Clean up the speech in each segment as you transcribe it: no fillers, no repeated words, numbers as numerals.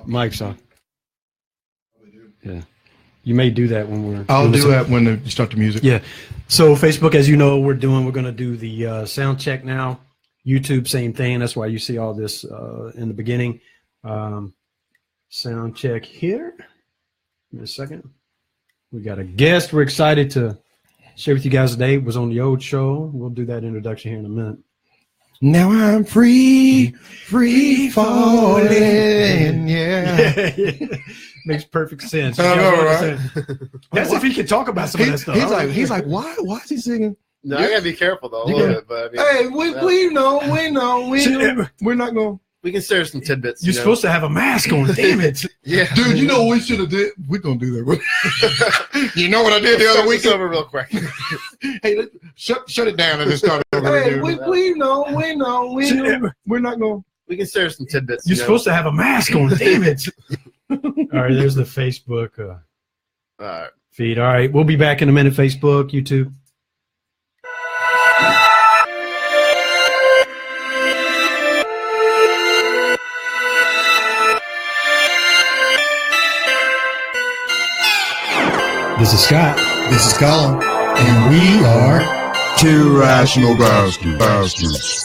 Mic's on. Yeah. You may do that when we're. I'll do that when you start the music. Yeah. So Facebook, as you know, we're going to do the sound check now. YouTube, same thing. That's why you see all this in the beginning. Sound check here. Give me a second. We got a guest we're excited to share with you guys today. It was on the old show. We'll do that introduction here in a minute. Now I'm free falling. Yeah. Makes perfect sense. I know, right? That's if he can talk about some of that stuff. He's like, why is he singing? No, I gotta be careful though a little bit. But I mean, we know. We're not going. We can share some tidbits. You're supposed to have a mask on. Damn it. Yeah, dude. You know what we should have did? We're gonna do that. You know what I did the other week? Over real quick. Hey, shut it down and just start over. Hey, we know. We're not going. We can share some tidbits. You're supposed to have a mask on. Damn it. All right, there's the Facebook feed. All right, we'll be back in a minute. Facebook, YouTube. This is Scott. This is Colin. And we are Two Rational Bastards.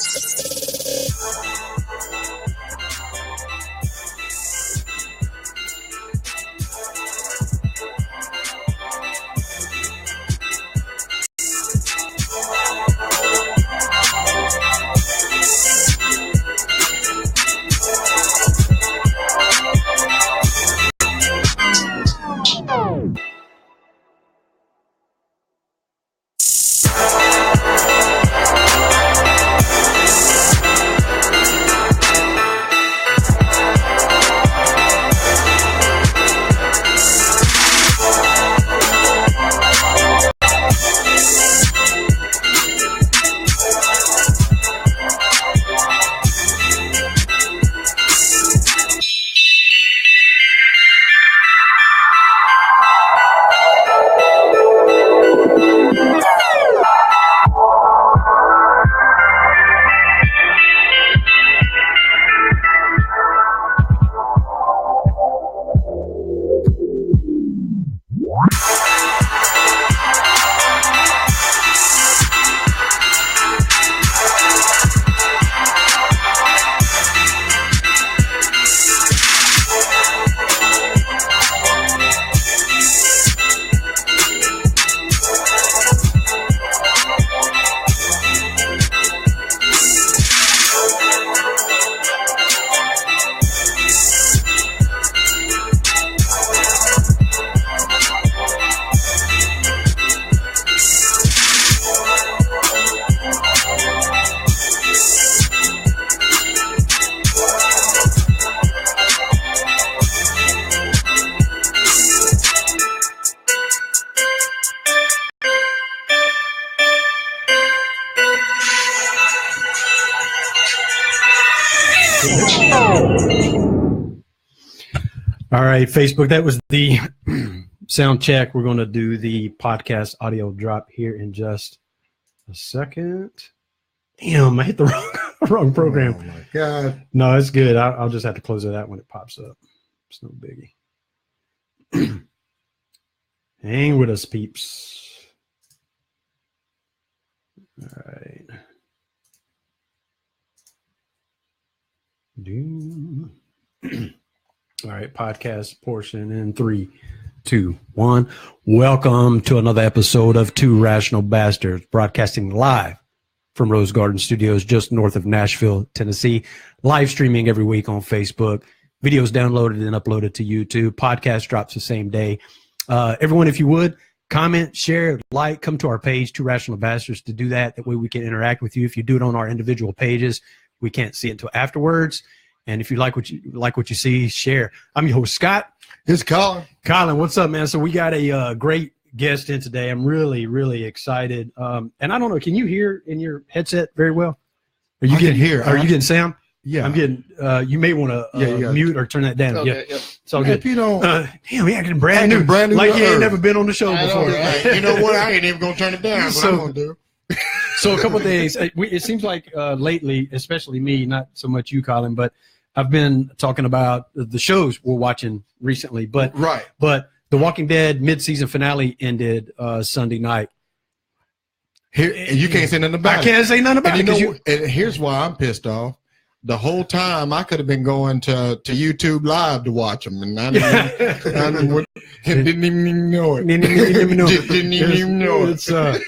All right, Facebook, that was the sound check. We're going to do the podcast audio drop here in just a second. Damn, I hit the wrong program. Oh, my God. No, it's good. I'll just have to close it out when it pops up. It's no biggie. Hang with us, peeps. All right. All right, podcast portion in 3, 2, 1. Welcome to another episode of Two Rational Bastards, broadcasting live from Rose Garden Studios, just north of Nashville, Tennessee. Live streaming every week on Facebook. Videos downloaded and uploaded to YouTube. Podcast drops the same day. Everyone, if you would, comment, share, like, come to our page, Two Rational Bastards, to do that. That way we can interact with you. If you do it on our individual pages, we can't see it until afterwards. And if you like what you see, share. I'm your host, Scott. It's Colin. Colin, what's up, man? So we got a great guest in today. I'm really, really excited. And I don't know, can you hear in your headset very well? Are you getting sound? Yeah. I'm getting. You may want to mute or turn that down. Okay, yeah. yep. It's all good. If you don't, damn, we acting brand new, like you ain't never been on the show before. You know what? I ain't even gonna turn it down. What I'm gonna do. So a couple of days. It seems like lately, especially me, not so much you, Colin, but I've been talking about the shows we're watching recently, but The Walking Dead mid-season finale ended Sunday night. Here, and you can't say nothing about it. I can't say nothing about it. And here's why I'm pissed off. The whole time I could have been going to YouTube Live to watch them, and I didn't even know it. Didn't even know it.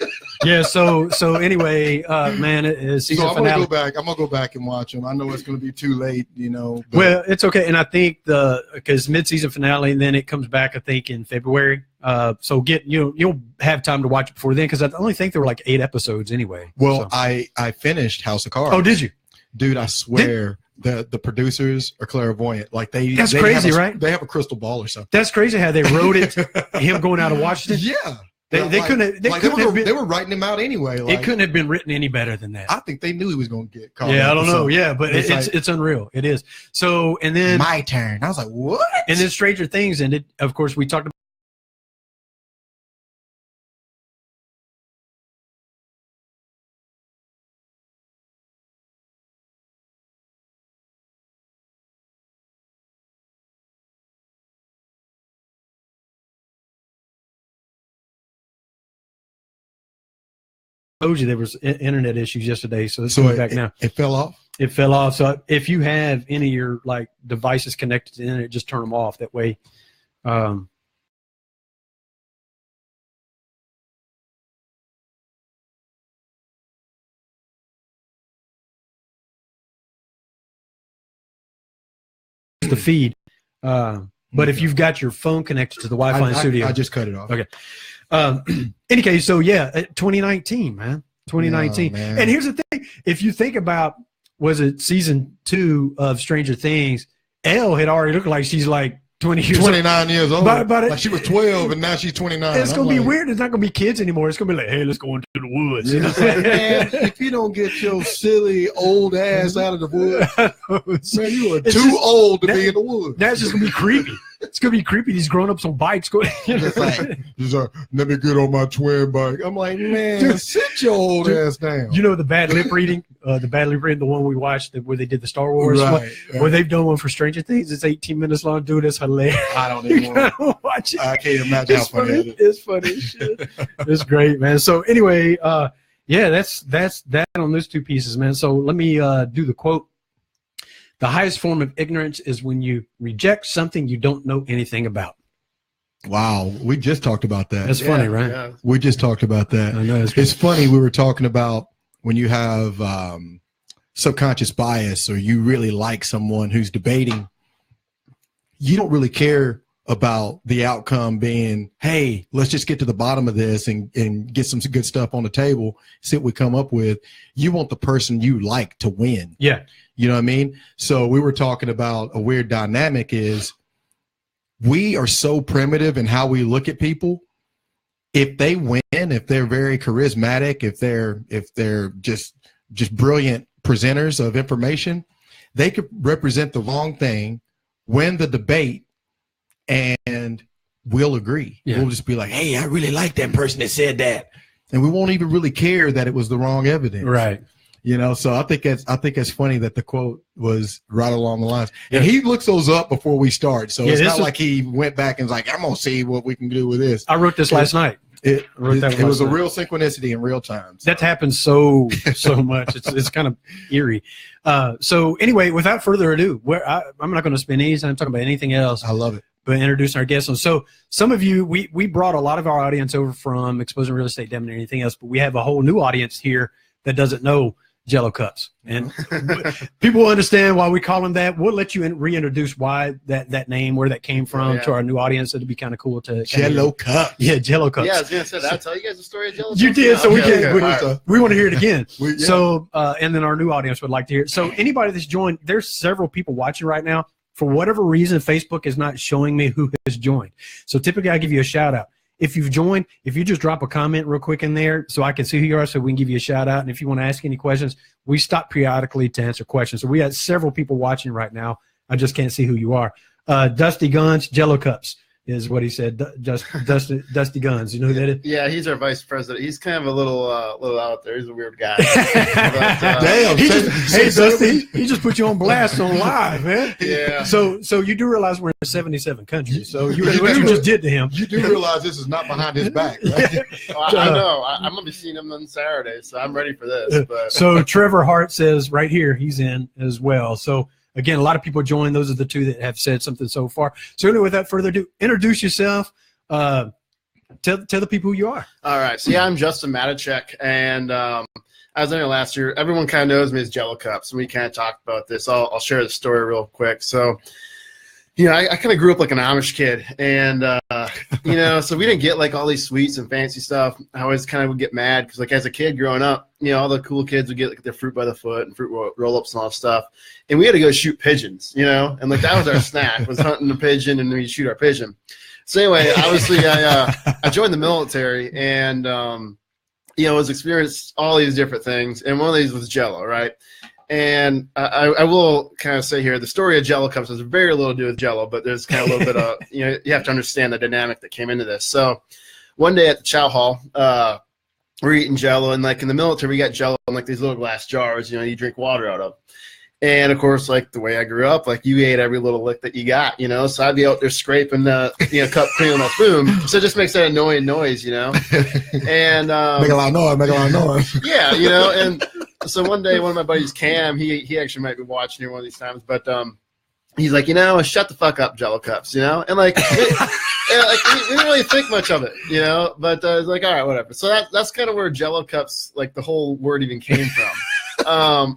Yeah. So anyway, man, season finale. I'm gonna go back and watch them. I know it's gonna be too late, you know. But. Well, it's okay, and I think because mid-season finale, and then it comes back, I think, in February. So you'll have time to watch it before then, because I only think there were like 8 episodes anyway. Well, so. I finished House of Cards. Oh, did you? Dude, I swear the producers are clairvoyant. Like that's crazy, right? They have a crystal ball or something. That's crazy how they wrote it. Him going out of Washington. Yeah, they couldn't. They were writing him out anyway. It couldn't have been written any better than that. I think they knew he was going to get caught. Yeah, I don't know. Yeah, but it's unreal. It is. So and then my turn. I was like, what? And then Stranger Things ended. Of course, we talked about. Told you there was internet issues yesterday, so it's coming back now. It fell off. It fell off. So if you have any of your like devices connected to the internet, just turn them off. That way, the feed. But if you've got your phone connected to the Wi-Fi in studio, I just cut it off. Okay. Any case, so yeah, 2019, man, 2019. Man. And here's the thing: if you think about, was it season 2 of Stranger Things? Elle had already looked like she's like 29 years old. Like she was 12 and now she's 29. It's going to be weird. It's not going to be kids anymore. It's going to be like, hey, let's go into the woods. Yeah, man, if you don't get your silly old ass out of the woods, man, you are too old to be in the woods. That's just going to be creepy. It's going to be creepy. These grown-ups on bikes going. Just like, let me get on my twin bike. I'm like, man, sit your old ass down. You know the bad lip reading? The one we watched where they did the Star Wars one, where they've done one for Stranger Things. It's 18 minutes long. Dude, it's hilarious. I don't even want to watch it. I can't imagine how funny it is. It's funny as shit. It's great, man. So anyway, yeah, that's that on those 2 pieces, man. So let me do the quote. The highest form of ignorance is when you reject something you don't know anything about. Wow, we just talked about that. That's funny, right? Yeah. We just talked about that. I know. It's funny. We were talking about when you have subconscious bias, or you really like someone who's debating, you don't really care about the outcome being, hey, let's just get to the bottom of this and get some good stuff on the table, see what we come up with. You want the person you like to win. Yeah. You know what I mean? So we were talking about a weird dynamic is we are so primitive in how we look at people. If they win, if they're very charismatic, if they're just brilliant presenters of information, they could represent the wrong thing, win the debate, and we'll agree. Yeah. We'll just be like, hey, I really like that person that said that. And we won't even really care that it was the wrong evidence. Right. You know, so I think it's funny that the quote was right along the lines. And he looks those up before we start. So it's not like he went back and was like, I'm going to see what we can do with this. I wrote this last night. It was a real synchronicity in real time. So. That happens so much. It's kind of eerie. So anyway, without further ado, I'm not going to spend any time talking about anything else. I love it. But introducing our guests on. So some of you, we brought a lot of our audience over from Exposing Real Estate, Demon, and anything else, but we have a whole new audience here that doesn't know Jello cups, and people will understand why we call them that. We'll let you reintroduce why that name, where that came from, to our new audience. It'd be kind of cool to Jello cups. Yeah, Jello cups. Yeah, I was gonna say that. I'll tell you guys the story of Jello. You did, so we want to hear it again. Yeah. So, and then our new audience would like to hear it. So, anybody that's joined, there's several people watching right now. For whatever reason, Facebook is not showing me who has joined. So, typically, I give you a shout out. If you've joined, if you just drop a comment real quick in there so I can see who you are, so we can give you a shout out. And if you want to ask any questions, we stop periodically to answer questions. So we got several people watching right now. I just can't see who you are. Dusty Guns, Jello Cups. is what he said. Dusty Guns. You know who that is? Yeah, he's our vice president. He's kind of a little out there. He's a weird guy. Damn. Hey, Dusty, he just put you on blast on live, man. Yeah. So you do realize we're in 77 countries. So what you just did to him. You do realize this is not behind his back, right? Well, I know. I'm going to be seeing him on Saturday, so I'm ready for this. But. So Trevor Hart says right here he's in as well. So again, a lot of people joined. Those are the two that have said something so far. So anyway, without further ado, introduce yourself. Tell the people who you are. All right. So yeah, I'm Justin Matejcek, and I was in here last year. Everyone kind of knows me as Jello Cups, and we kind of talked about this. I'll share the story real quick. So, I kind of grew up like an Amish kid, and so we didn't get like all these sweets and fancy stuff. I always kind of would get mad because like as a kid growing up, all the cool kids would get like their fruit by the foot and fruit roll-ups and all that stuff, and we had to go shoot pigeons, and like that was our snack, was hunting a pigeon, and we'd shoot our pigeon. So anyway, obviously I joined the military, and was experienced all these different things, and one of these was Jello, right? And I will kind of say here, the story of Jello Cups has very little to do with Jello, but there's kind of a little bit of, you have to understand the dynamic that came into this. So one day at the chow hall, we're eating Jello, and like in the military, we got Jello in like these little glass jars, you drink water out of. And of course, like the way I grew up, like you ate every little lick that you got, so I'd be out there scraping cup cream on my spoon. So it just makes that annoying noise, and make a lot of noise. Yeah, and so one day, one of my buddies, Cam, he actually might be watching here one of these times, but he's like, shut the fuck up, Jello Cups, and like, we didn't really think much of it, but it's like, all right, whatever. So that's kind of where Jello Cups, like the whole word even came from.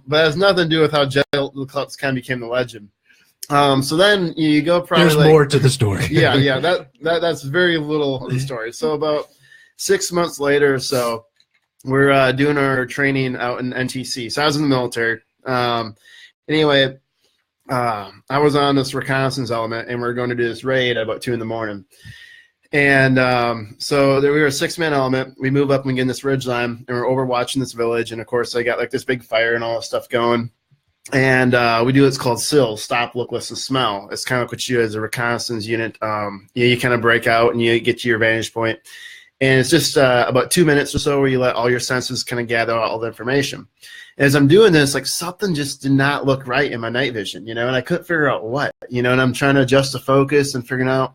But it has nothing to do with how Jello Cups kind of became the legend. So then you go probably there's more to the story. yeah, that's very little of the story. So about 6 months later or so, we're doing our training out in NTC. So I was in the military. Anyway, I was on this reconnaissance element, and we are going to do this raid at about 2 a.m. And so we were a 6-man element. We move up and get in this ridge line, and we're overwatching this village. And of course, I got like this big fire and all this stuff going. And we do what's called SIL, stop, look, listen, smell. It's kind of what you do as a reconnaissance unit. You kind of break out and you get to your vantage point. And it's just about 2 minutes or so where you let all your senses kind of gather all the information. As I'm doing this, like something just did not look right in my night vision, and I couldn't figure out what, and I'm trying to adjust the focus and figuring out.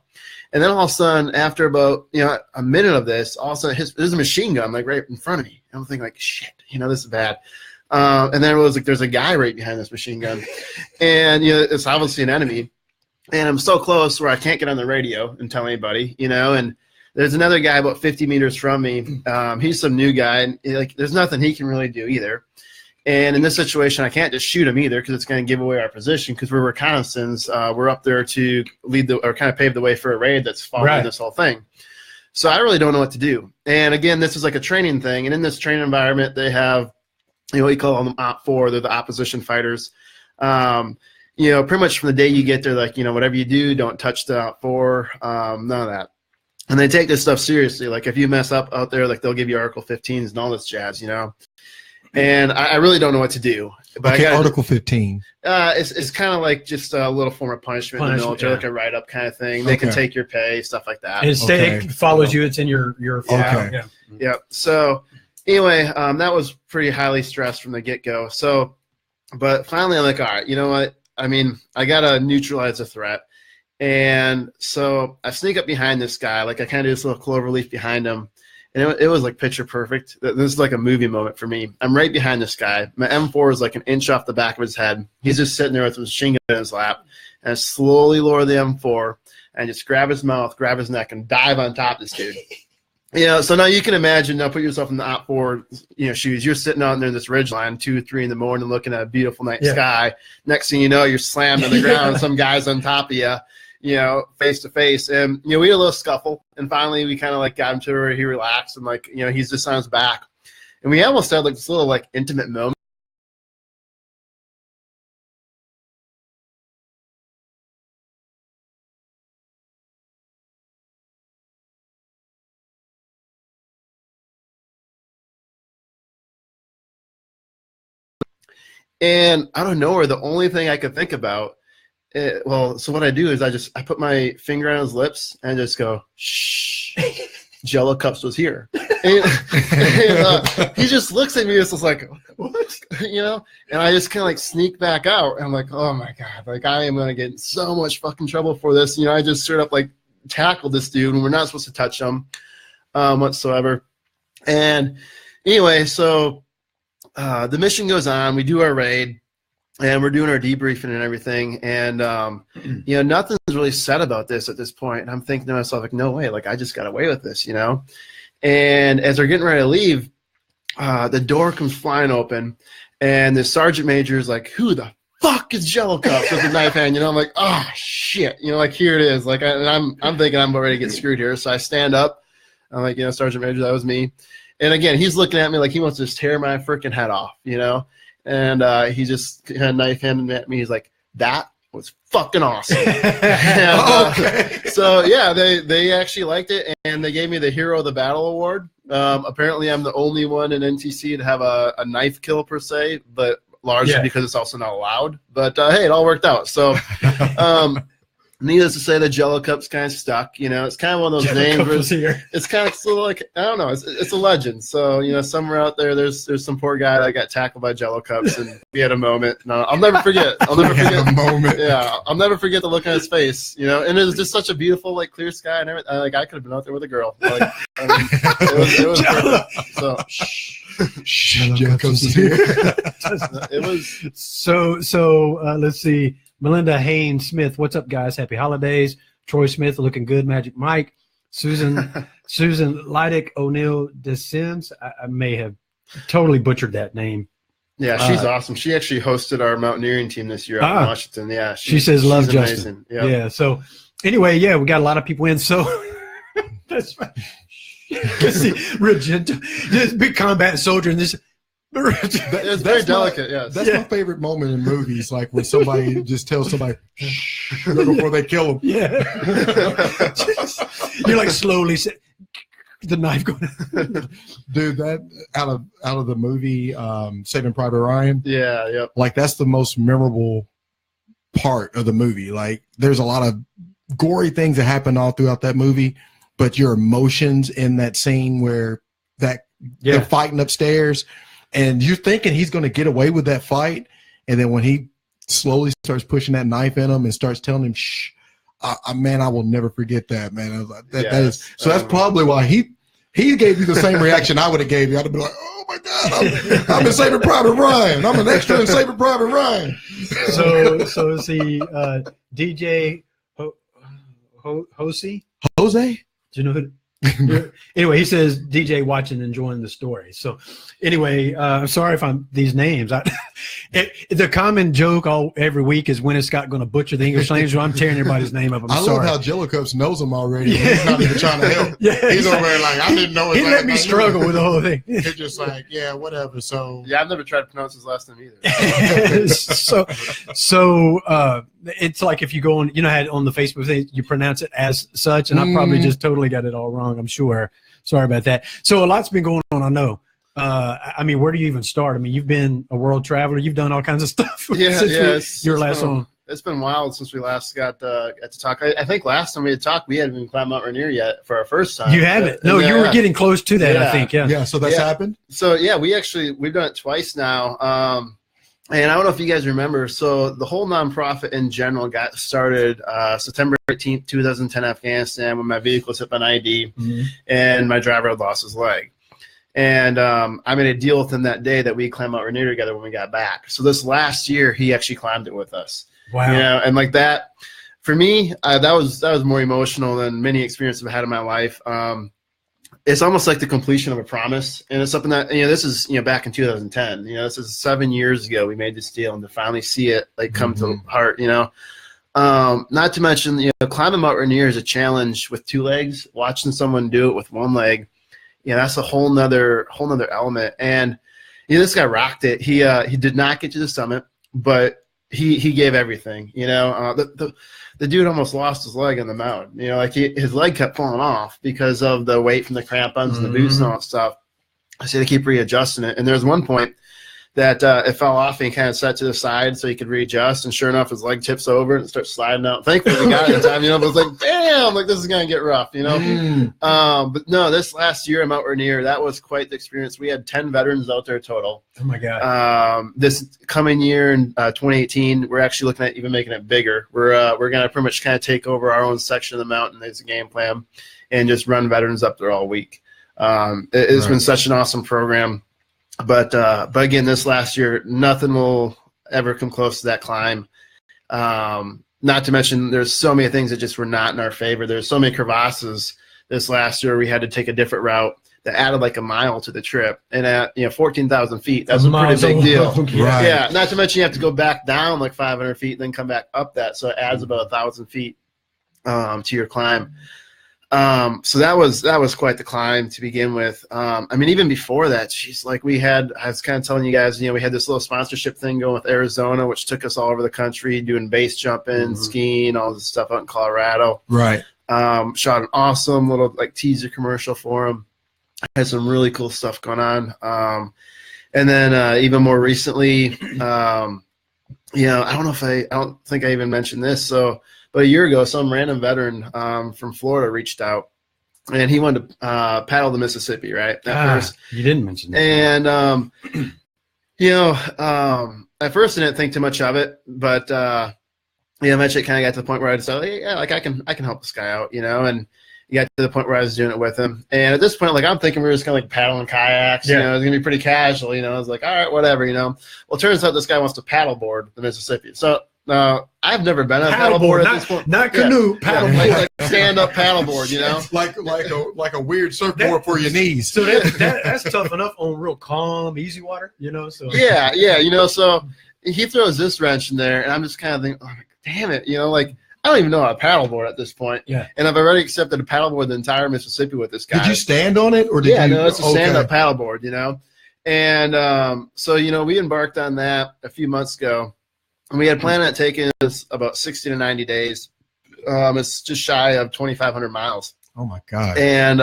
And then all of a sudden, after about, a minute of this, all of a sudden there's a machine gun like right in front of me. And I'm thinking like, shit, this is bad. And then it was like, there's a guy right behind this machine gun. And, it's obviously an enemy. And I'm so close where I can't get on the radio and tell anybody, and there's another guy about 50 meters from me. He's some new guy, and like there's nothing he can really do either. And in this situation, I can't just shoot him either because it's going to give away our position because we're reconnaissance. We're up there to lead or kind of pave the way for a raid that's following this whole thing. So I really don't know what to do. And again, this is like a training thing. And in this training environment, they have, we call them Op4. They're the opposition fighters. Pretty much from the day you get there, like, whatever you do, don't touch the Op4, none of that. And they take this stuff seriously. Like if you mess up out there, like they'll give you Article 15s and all this jazz, And I really don't know what to do. But okay, Article 15. It's kind of like just a little form of punishment in the military, like a write-up kind of thing. They can take your pay, stuff like that. And it follows you. It's in your file. Okay. Yeah. So anyway, that was pretty highly stressed from the get-go. So, but finally I'm like, all right, you know what? I mean, I got to neutralize the threat. And so I sneak up behind this guy. Like I kind of do this little clover leaf behind him. And it was like picture perfect. This is like a movie moment for me. I'm right behind this guy. My M4 is like an inch off the back of his head. He's just sitting there with his machine gun in his lap. And I slowly lower the M4 and just grab his mouth, grab his neck, and dive on top of this dude. So now you can imagine, now put yourself in the Op4 shoes. You're sitting out there in this ridgeline 2 or 3 in the morning looking at a beautiful night sky. Next thing you know, you're slammed on the ground. Some guy's on top of you. Face to face. And, we had a little scuffle. And finally, we kind of like got him to where he relaxed and like, he's just on his back. And we almost had like this little like intimate moment. And out of nowhere, the only thing I could think about So what I do is I put my finger on his lips and just go, shh, Jello Cups was here. And he just looks at me and it's just like, what? And I just kind of like sneak back out. And I'm like, oh my God, like I am going to get in so much fucking trouble for this. I just straight up like tackled this dude and we're not supposed to touch him whatsoever. And anyway, so the mission goes on. We do our raid. And we're doing our debriefing and everything, and nothing's really said about this at this point. And I'm thinking to myself, like, no way, like I just got away with this, And as we're getting ready to leave, the door comes flying open, and the sergeant major is like, "Who the fuck is Jello Cups?" with the knife hand. I'm like, "Oh shit!" Like here it is. Like I'm thinking I'm ready to get screwed here. So I stand up. I'm like, Sergeant Major, that was me. And again, he's looking at me like he wants to just tear my freaking head off, And he just kind of knife handed at me. He's like, "That was fucking awesome." And, so yeah, they actually liked it, and they gave me the Hero of the Battle award. Apparently, I'm the only one in NTC to have a knife kill per se, but largely because it's also not allowed. But hey, it all worked out. So. Needless to say, the Jello Cup's kind of stuck. It's kind of one of those names where it's kind of sort of like, I don't know, it's a legend. So, somewhere out there's some poor guy that got tackled by Jello Cups, and we had a moment. No, I'll never forget. I'll never forget a moment. Yeah, I'll never forget the look on his face. And it was just such a beautiful, like, clear sky and everything. Like I could have been out there with a girl. Like, it was perfect. So, Jello Cups is here. It was so. Let's see. Melinda Haynes Smith, what's up, guys? Happy holidays. Troy Smith, looking good. Magic Mike. Susan Leidick O'Neill DeSims. I may have totally butchered that name. Yeah, she's awesome. She actually hosted our mountaineering team this year out in Washington. Yeah, she says love Justin. Yep. Yeah. So anyway, we got a lot of people in. So that's right. See, Regenta, this big combat soldier, and this. It's very delicate, yes. That's my favorite moment in movies, like when somebody just tells somebody before they kill them. Yeah. You're like slowly the knife going. Dude, that out of the movie Saving Private Ryan. Yeah, yep. Like that's the most memorable part of the movie. Like there's a lot of gory things that happen all throughout that movie, but your emotions in that scene where they're fighting upstairs. And you're thinking he's going to get away with that fight. And then when he slowly starts pushing that knife in him and starts telling him, shh, man, I will never forget that, man. I was like, that is, so that's probably why he gave you the same reaction I would have gave you. I'd have been like, oh my God, I'm in Saving Private Ryan. I'm an extra in Saving Private Ryan. So see, DJ Jose? Jose? Do you know who? Anyway, he says DJ watching and enjoying the story. So anyway, I'm sorry if I'm these names. The common joke every week is when is Scott going to butcher the English language? So I'm tearing everybody's name up. I love how Jello Cups knows him already. Yeah. He's not even trying to help. He's over there like, I didn't know. He let me struggle with the whole thing. He's just like, yeah, whatever. So I've never tried to pronounce his last name either. so it's like if you go on, on the Facebook thing, you pronounce it as such, and I probably just totally got it all wrong. I'm sure. Sorry about that. So a lot's been going on. I know. I mean, where do you even start? I mean, you've been a world traveler. You've done all kinds of stuff. Your last one. It's been wild since we last got to talk. I think last time we had talked, we hadn't even climbed Mount Rainier yet for our first time. You haven't? No, you were getting close to that, I think. Yeah, so that's happened? So, we've done it twice now. And I don't know if you guys remember. So the whole nonprofit in general got started September 18th, 2010, Afghanistan, when my vehicle was hit by an ID and my driver had lost his leg. And I made a deal with him that day that we climbed Mount Rainier together when we got back. So this last year, he actually climbed it with us. Wow. And like that, for me, that was more emotional than many experiences I've had in my life. It's almost like the completion of a promise, and it's something that this is back in 2010. This is 7 years ago we made this deal, and to finally see it like come to heart. Not to mention climbing Mount Rainier is a challenge with two legs. Watching someone do it with one leg, that's a whole nother element. And this guy rocked it. He did not get to the summit, but he gave everything. The dude almost lost his leg on the mountain. His leg kept falling off because of the weight from the crampons and the boots and all that stuff. I said to keep readjusting it. And there was one point that it fell off and he kind of set to the side so he could readjust. And sure enough, his leg tips over and starts sliding out. Thankfully, we got it in time, but it's like, damn, like this is going to get rough, But no, this last year in Mount Rainier, that was quite the experience. We had 10 veterans out there total. Oh, my God. This coming year in 2018, we're actually looking at even making it bigger. We're going to pretty much kind of take over our own section of the mountain as a game plan and just run veterans up there all week. It's been such an awesome program. But again, this last year, nothing will ever come close to that climb. Not to mention, there's so many things that just were not in our favor. There's so many crevasses this last year. We had to take a different route that added like a mile to the trip. And at 14,000 feet, that's a pretty big deal. Right. Yeah. Not to mention, you have to go back down like 500 feet, then come back up that. So it adds about 1,000 feet to your climb. So that was quite the climb to begin with. I mean, even before that, I was kind of telling you guys, we had this little sponsorship thing going with Arizona, which took us all over the country doing base jumping, skiing, all this stuff out in Colorado. Right. Shot an awesome little like teaser commercial for them. Had some really cool stuff going on. And then even more recently, I don't think I even mentioned this. But a year ago, some random veteran from Florida reached out, and he wanted to paddle the Mississippi, right? First. You didn't mention that. And, at first I didn't think too much of it, but, eventually it kind of got to the point where I decided, hey, yeah, like I can help this guy out, and you got to the point where I was doing it with him. And at this point, like I'm thinking we were just kind of like paddling kayaks, it's going to be pretty casual, I was like, all right, whatever, Well, it turns out this guy wants to paddleboard the Mississippi. So, I've never been on a paddleboard at this point. Not canoe, paddleboard. Like stand-up paddleboard, like a weird surfboard for your knees. So that's tough enough on real calm, easy water, So so he throws this wrench in there, and I'm just kind of thinking, oh, damn it, I don't even know how to paddleboard at this point. Yeah. And I've already accepted to paddleboard the entire Mississippi with this guy. Did you stand on it, or did you? No, it's a stand-up paddleboard, And so we embarked on that a few months ago. And we had planned on taking us about 60 to 90 days. It's just shy of 2,500 miles. Oh my God! And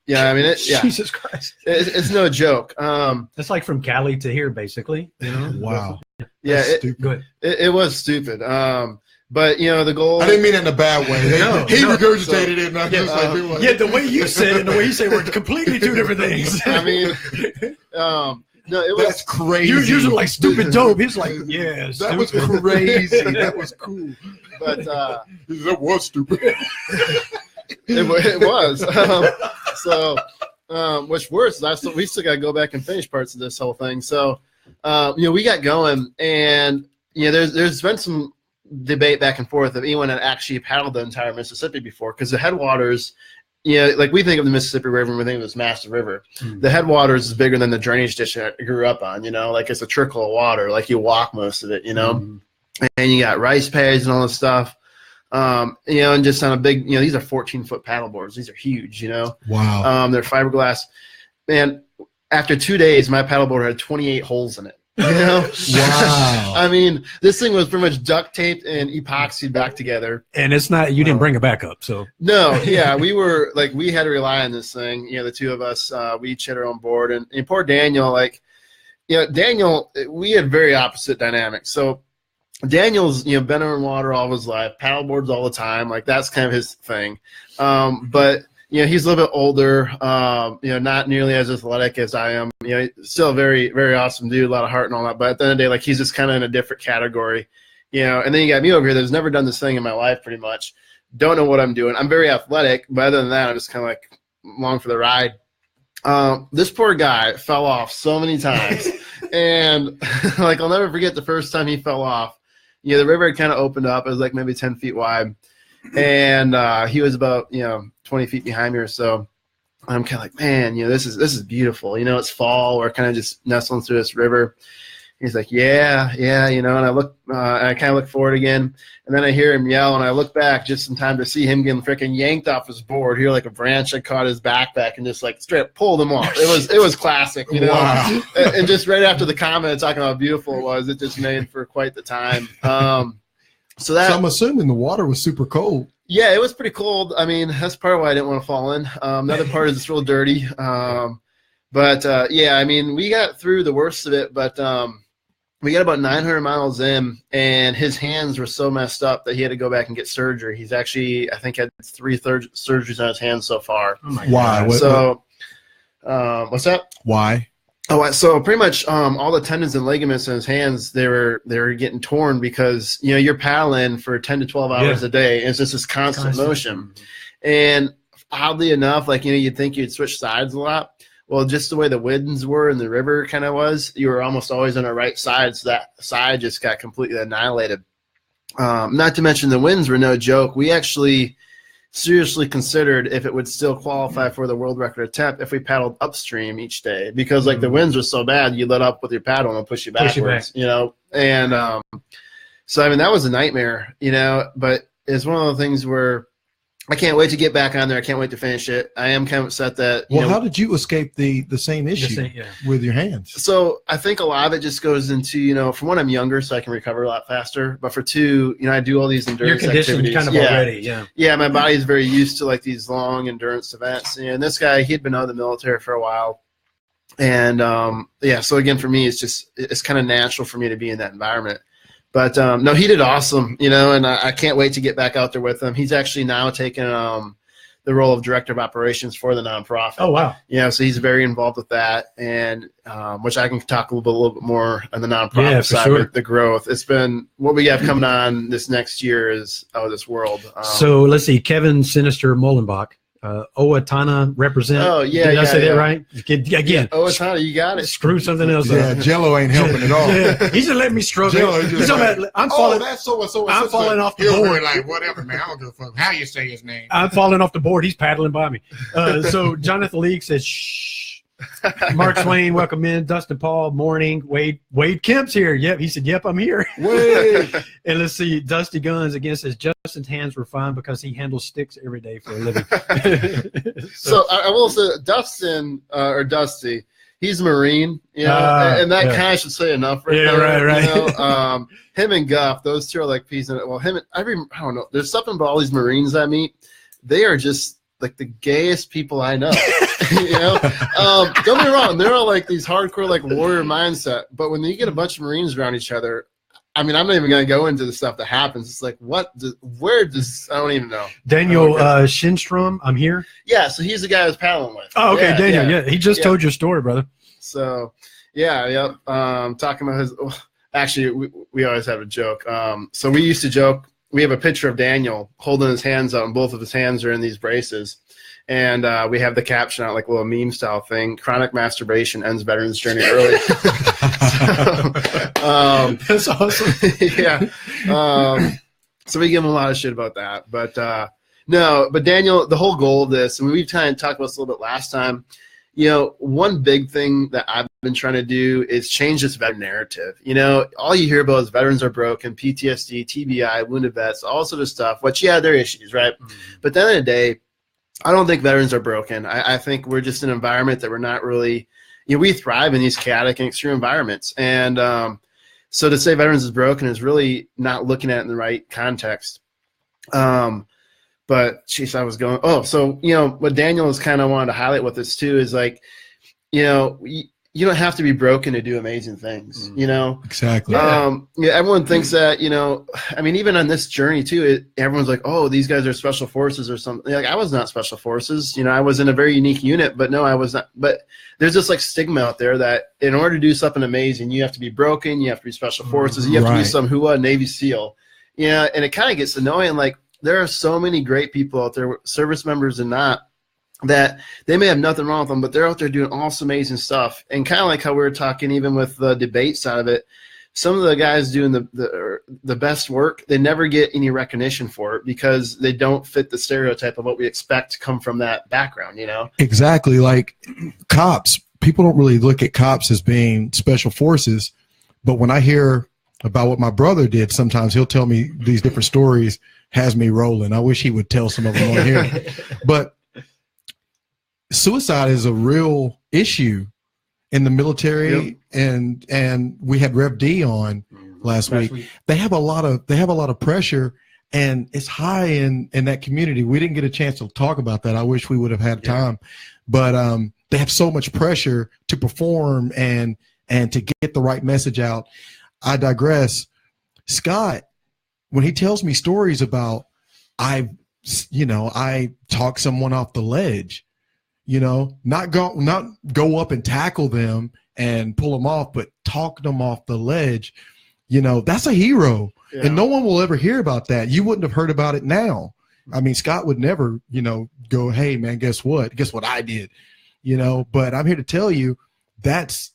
Jesus Christ, it's no joke. It's like from Cali to here, basically. Wow. Yeah, it was stupid. But the goal. I didn't mean it in a bad way. He regurgitated it, and I'm just like, the way you said it and the way you say it were completely two different things. I mean, no, it was. That's crazy. You're usually like stupid dope. He's like, yeah, that was crazy. That was cool. But that was stupid. It was. What's worse is we still got to go back and finish parts of this whole thing. So, we got going, and there's been some debate back and forth of anyone that actually paddled the entire Mississippi before, because the headwaters. Like we think of the Mississippi River and we think of this massive river. The headwaters is bigger than the drainage ditch I grew up on, like it's a trickle of water, like you walk most of it, and you got rice paddies and all this stuff. And just on a big, these are 14-foot paddle boards. These are huge, Wow. They're fiberglass. Man, after 2 days, my paddleboard had 28 holes in it. Wow. I mean, this thing was pretty much duct taped and epoxied back together. And it's not, you didn't bring it back up, so. No, yeah, we had to rely on this thing. The two of us, we each had our own board. And poor Daniel, Daniel, we had very opposite dynamics. So Daniel's, been in water all his life, paddleboards all the time. Like that's kind of his thing. But he's a little bit older, not nearly as athletic as I am. Still a very, very awesome dude, a lot of heart and all that. But at the end of the day, he's just kind of in a different category, And then you got me over here that's never done this thing in my life pretty much. Don't know what I'm doing. I'm very athletic, but other than that, I'm just kind of along for the ride. This poor guy fell off so many times. And I'll never forget the first time he fell off. The river had kind of opened up. It was maybe 10 feet wide. And he was about 20 feet behind me or so. I'm kind of like, man, this is beautiful. It's fall. We're kind of just nestling through this river. He's like, yeah, and I look, I kind of look forward again, and then I hear him yell, and I look back just in time to see him getting freaking yanked off his board. Here, like a branch that caught his backpack and just straight up pulled him off. It was classic, Wow. And just right after the comment talking about how beautiful it was, it just made for quite the time. So I'm assuming the water was super cold. Yeah, it was pretty cold. I mean, that's part of why I didn't want to fall in. The other part is it's real dirty. But yeah, I mean, we got through the worst of it, but we got about 900 miles in, and his hands were so messed up that he had to go back and get surgery. He's actually, I think, had 3 surgeries on his hands so far. Oh my God. Why? So, what's that? Why? Oh, so pretty much all the tendons and ligaments in his hands, they were getting torn because, you know, you're paddling for 10 to 12 hours a day, and it's just this constant motion. And oddly enough, like, you know, you'd think you'd switch sides a lot. Well, just the way the winds were and the river kind of was, you were almost always on the right side, so that side just got completely annihilated. Not to mention the winds were no joke. We actually seriously considered if it would still qualify for the world record attempt if we paddled upstream each day, because like the winds were so bad, you let up with your paddle and it'll push you backwards, you know? And so, I mean, that was a nightmare, you know, but it's one of the things where I can't wait to get back on there. I can't wait to finish it. I am kind of upset that. Well, how did you escape the same issue with your hands? So I think a lot of it just goes into, you know, for one, I'm younger, so I can recover a lot faster. But for two, you know, I do all these endurance activities. Kind of already, Yeah, my body's very used to like these long endurance events. And this guy, he'd been out of the military for a while. And yeah, so again, for me, it's kind of natural for me to be in that environment. But no, he did awesome, you know, and I can't wait to get back out there with him. He's actually now taking the role of director of operations for the nonprofit. Oh, wow. Yeah, so he's very involved with that, and which I can talk a little bit more on the nonprofit side with the growth. It's been what we have coming on this next year is out of this world. So let's see, Kevin Sinister Molenbach. Owatonna represent. Oh, yeah. Did I say that right? Again. Yeah, Owatonna, you got it. Screw something else up. Yeah, Jello ain't helping at all. Yeah, he just let me struggle. He's talking about, I'm falling off the board. Like, whatever, man. I don't give a fuck how you say his name. I'm falling off the board. He's paddling by me. So Jonathan League says, shh. Mark Swain, welcome in. Dustin Paul, morning. Wade Kemp's here. Yep. He said, yep, I'm here. Wade. And let's see, Dusty Guns again says, Justin's hands were fine because he handles sticks every day for a living. So I will say Dustin, or Dusty, he's a Marine, you know, and that kind of should say enough right there. Right. You know? Him and Guff, those two are like peas in it. Well, him and I don't know. There's something about all these Marines I meet. They are just like the gayest people I know. You know, don't get me wrong. They're all like these hardcore, like warrior mindset. But when you get a bunch of Marines around each other, I mean, I'm not even going to go into the stuff that happens. It's like, where does, I don't even know. Daniel Shinstrom, I'm here. Yeah, so he's the guy I was paddling with. Oh, okay, Daniel. Yeah, he just told your story, brother. So, yeah. Talking about his, actually, we always have a joke. So we used to joke. We have a picture of Daniel holding his hands out, and both of his hands are in these braces. And we have the caption out, like a little meme style thing: "Chronic masturbation ends veterans journey early." That's awesome. Yeah. So we give him a lot of shit about that, but no. But Daniel, the whole goal of this, and we've kind of talked about this a little bit last time. You know, one big thing that I've been trying to do is change this veteran narrative. You know, all you hear about is veterans are broken, PTSD, TBI, wounded vets, all sort of stuff. Which, yeah, they're issues, right? Mm-hmm. But at the end of the day, I don't think veterans are broken. I think we're just in an environment that we're not really, you know, we thrive in these chaotic and extreme environments. And so to say veterans is broken is really not looking at it in the right context. But geez, I was going, so, you know, what Daniel is kind of wanted to highlight with this too is like, you know, you don't have to be broken to do amazing things, you know? Exactly. Yeah, everyone thinks that, you know, I mean, even on this journey too, everyone's like, oh, these guys are special forces or something. Like, I was not special forces. You know, I was in a very unique unit, but no, I was not. But there's this like stigma out there that in order to do something amazing, you have to be broken, you have to be special forces, you have to be some Navy SEAL. Yeah, and it kind of gets annoying. Like, there are so many great people out there, service members and not, that they may have nothing wrong with them, but they're out there doing awesome, amazing stuff. And kind of like how we were talking, even with the debate side of it, some of the guys doing the best work, they never get any recognition for it because they don't fit the stereotype of what we expect to come from that background, you know? Exactly. Like cops, people don't really look at cops as being special forces, but when I hear about what my brother did, sometimes he'll tell me these different stories, has me rolling. I wish he would tell some of them on here. But suicide is a real issue in the military. Yep. And we had Rev D on last week. They have a lot of pressure, and it's high in that community. We didn't get a chance to talk about that. I wish we would have had time, but they have so much pressure to perform and to get the right message out. I digress. Scott, when he tells me stories about I talk someone off the ledge, not go up and tackle them and pull them off, but talk them off the ledge, that's a hero. Yeah. And no one will ever hear about that. You wouldn't have heard about it now. I mean, Scott would never, go, hey man, guess what I did, but I'm here to tell you that's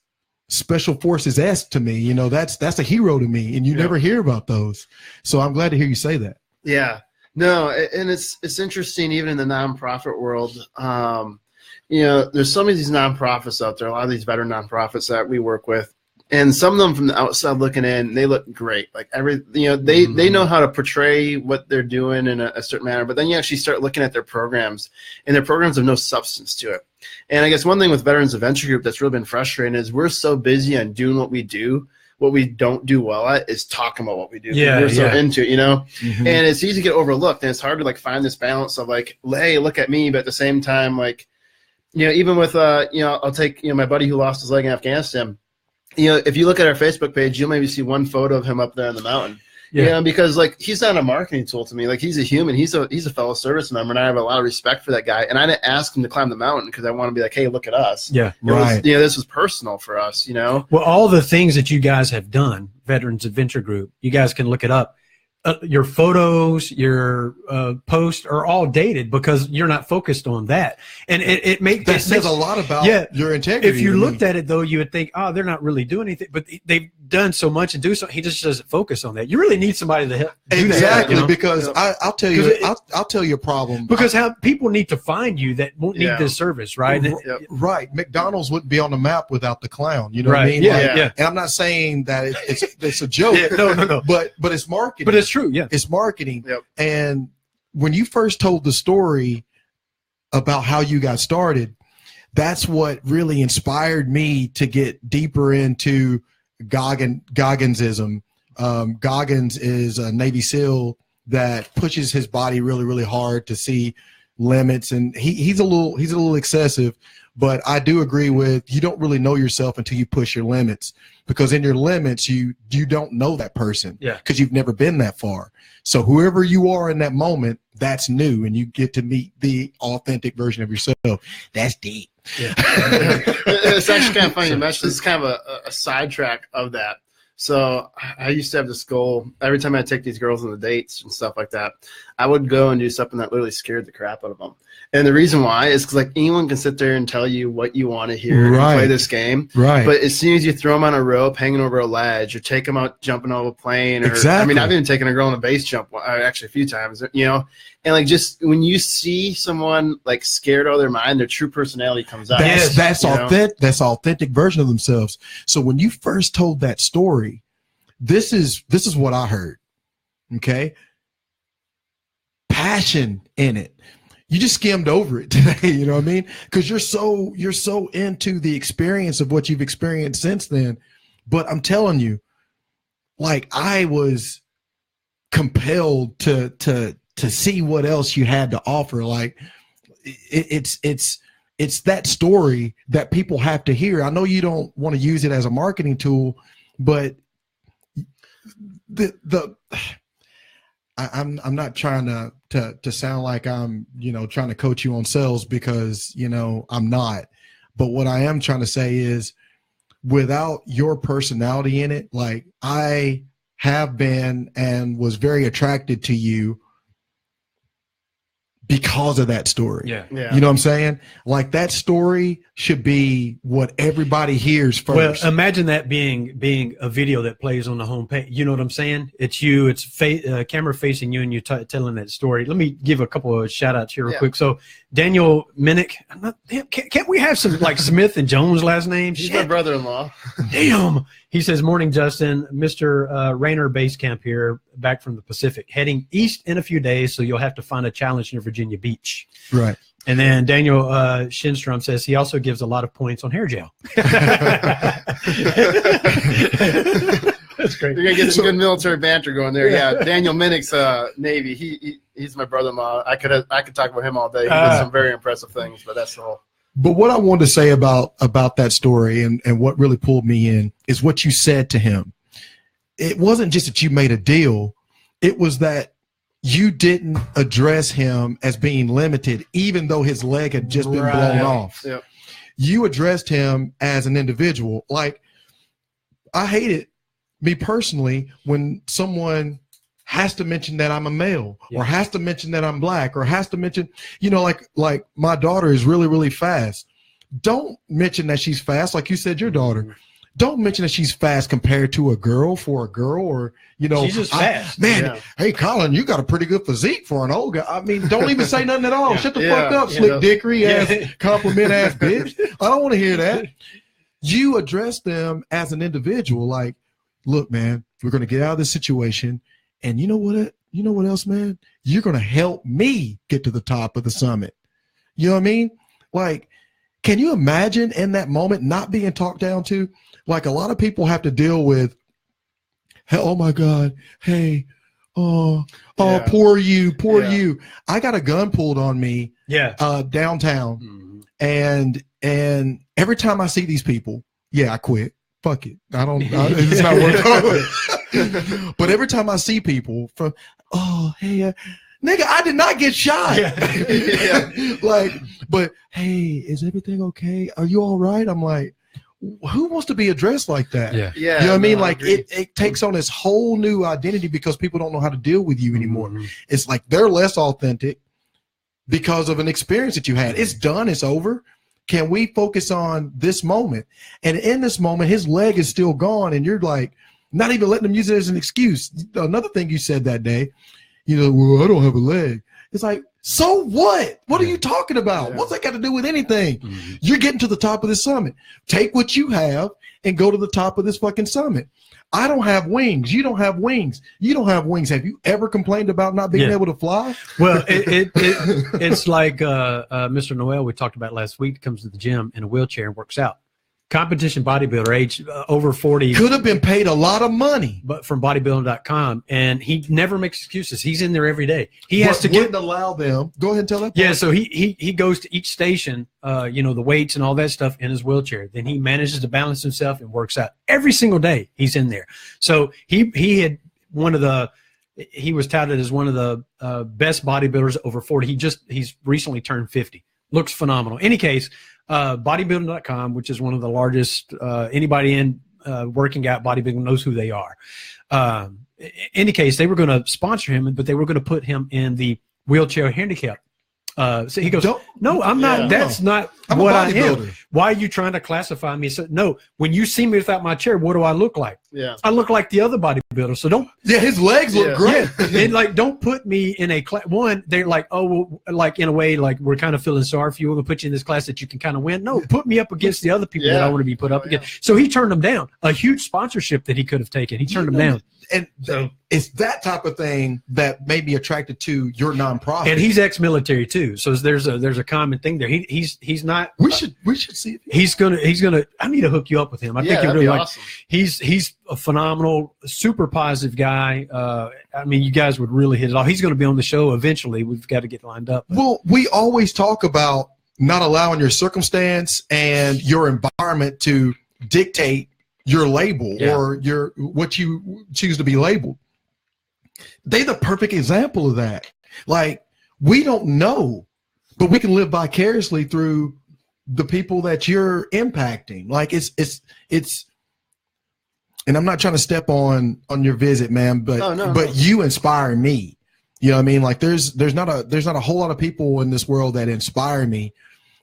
Special Forces-esque to me. That's a hero to me, and you never hear about those. So I'm glad to hear you say that. Yeah. No, and it's interesting even in the nonprofit world. There's so many of these nonprofits out there, a lot of these veteran nonprofits that we work with, and some of them from the outside looking in, they look great. Like they know how to portray what they're doing in a certain manner, but then you actually start looking at their programs, and their programs have no substance to it. And I guess one thing with Veterans Adventure Group that's really been frustrating is we're so busy on doing what we do. What we don't do well at is talking about what we do. Yeah, we're so into it, and it's easy to get overlooked, and it's hard to find this balance of hey, look at me, but at the same time, even with I'll take my buddy who lost his leg in Afghanistan. If you look at our Facebook page, you'll maybe see one photo of him up there on the mountain. Yeah, because he's not a marketing tool to me. He's a human. He's a fellow service member, and I have a lot of respect for that guy. And I didn't ask him to climb the mountain because I want to be like, hey, look at us. Yeah, right. This was personal for us. Well, all the things that you guys have done, Veterans Adventure Group, you guys can look it up. Your photos, your posts are all dated because you're not focused on that, and it says a lot about your integrity. If you looked at it though, you would think, oh, they're not really doing anything, but they've done so much and do so. He just doesn't focus on that. You really need somebody to help. Exactly, because I'll tell you, I'll tell you a problem. Because how people need to find you that won't need this service, right? Right. McDonald's wouldn't be on the map without the clown. You know what I mean? Yeah. And I'm not saying that it's a joke. No. But it's marketing. But it's true. Yeah. It's marketing. Yep. And when you first told the story about how you got started, that's what really inspired me to get deeper into Gogginsism. Goggins is a Navy SEAL that pushes his body really, really hard to see limits, and he's a little excessive. But I do agree with, you don't really know yourself until you push your limits, because in your limits you don't know that person, because you've never been that far. So whoever you are in that moment, that's new, and you get to meet the authentic version of yourself. That's deep. Yeah. It's actually kind of funny to mention. This is kind of a sidetrack of that. So I used to have this goal. Every time I take these girls on the dates and stuff like that, I would go and do something that literally scared the crap out of them. And the reason why is because anyone can sit there and tell you what you want to hear and play this game. Right. But as soon as you throw them on a rope, hanging over a ledge, or take them out jumping over a plane, or I mean, I've even taken a girl on a base jump actually a few times, and just when you see someone scared out of their mind, their true personality comes out. That's authentic. That's authentic version of themselves. So when you first told that story, this is what I heard. Okay. Passion in it. You just skimmed over it today, you know what I mean? Because you're so into the experience of what you've experienced since then. But I'm telling you, I was compelled to see what else you had to offer. It's that story that people have to hear. I know you don't want to use it as a marketing tool, but I'm not trying to sound like I'm, trying to coach you on sales, because, I'm not. But what I am trying to say is, without your personality in it, I have been and was very attracted to you because of that story. Yeah. You know what I'm saying? That story should be what everybody hears first. Well, imagine that being a video that plays on the homepage. You know what I'm saying? It's you. It's camera facing you, and you're telling that story. Let me give a couple of shout outs here real quick. So Daniel Minnick. Can't we have some Smith and Jones last names? He's my brother-in-law. Damn. He says, morning, Justin. Mr. Rainier base camp here, back from the Pacific, heading east in a few days, so you'll have to find a challenge near Virginia Beach. Right. And then Daniel Shinstrom says he also gives a lot of points on hair gel. That's great. You're going to get some good military banter going there. Yeah, Daniel Minnick's Navy. He's my brother-in-law. I could talk about him all day. He did some very impressive things, but that's the whole. But what I wanted to say about that story and what really pulled me in is what you said to him. It wasn't just that you made a deal. It was that you didn't address him as being limited, even though his leg had just been blown off. Yep. You addressed him as an individual. Like, I hate it, me personally, when someone has to mention that I'm a male or has to mention that I'm black or has to mention, like my daughter is really, really fast. Don't mention that she's fast. Like you said, your daughter. Don't mention that she's fast compared to a girl or, she's just fast. Hey, Colin, you got a pretty good physique for an old guy. I mean, don't even say nothing at all. Shut the fuck up, slick dickery ass, compliment ass bitch. I don't want to hear that. You address them as an individual. Like, look, man, we're going to get out of this situation. And you know what else, man? You're going to help me get to the top of the summit. You know what I mean? Like, can you imagine in that moment not being talked down to? Like, a lot of people have to deal with, oh my God, hey, poor you. I got a gun pulled on me downtown. And every time I see these people, I quit. Fuck it. It's not working. But every time I see people from, hey, nigga, I did not get shot. Like, but hey, is everything okay? Are you all right? I'm like, who wants to be addressed like that? You know what I mean? Like, it takes on this whole new identity because people don't know how to deal with you anymore. It's like they're less authentic because of an experience that you had. It's done. It's over. Can we focus on this moment? And in this moment, his leg is still gone, and you're like, not even letting him use it as an excuse. Another thing you said that day, well, I don't have a leg. It's like, so what? What are you talking about? What's that got to do with anything? You're getting to the top of this summit. Take what you have and go to the top of this fucking summit. I don't have wings. You don't have wings. You don't have wings. Have you ever complained about not being able to fly? Well, it's like Mr. Noel we talked about last week comes to the gym in a wheelchair and works out. Competition bodybuilder, age over 40. Could have been paid a lot of money. But from bodybuilding.com, and he never makes excuses. He's in there every day. He has to wouldn't allow them. Go ahead and tell that. Yeah, so he goes to each station, the weights and all that stuff in his wheelchair. Then he manages to balance himself and works out every single day. He's in there. So he was touted as one of the best bodybuilders over 40. He's recently turned 50. Looks phenomenal. Any case, bodybuilding.com, which is one of the largest, anybody in working out bodybuilding knows who they are. In any case, they were going to sponsor him, but they were going to put him in the wheelchair handicap. So he goes, no, I'm not. That's not what I am. Why are you trying to classify me? So, no, when you see me without my chair, what do I look like? Yeah, I look like the other bodybuilder. So don't. Yeah, his legs look great. And like, don't put me in a class. One, they're like, oh, well, like in a way, like we're kind of feeling sorry for you. We're gonna put you in this class that you can kind of win. No, put me up against the other people that I want to be put up against. So he turned them down. A huge sponsorship that he could have taken. He turned them down. And so it's that type of thing that made me attracted to your nonprofit. And he's ex-military too, so there's a common thing there. He's not. We should see it. He's gonna. I need to hook you up with him. I think you really like. Awesome. He's a phenomenal, super positive guy. I mean, you guys would really hit it off. He's going to be on the show eventually. We've got to get lined up. Well, we always talk about not allowing your circumstance and your environment to dictate your label or what you choose to be labeled. They're the perfect example of that. Like, we don't know, but we can live vicariously through the people that you're impacting. Like, it's and I'm not trying to step on your visit, man, but you inspire me. You know what I mean? Like, there's not a whole lot of people in this world that inspire me.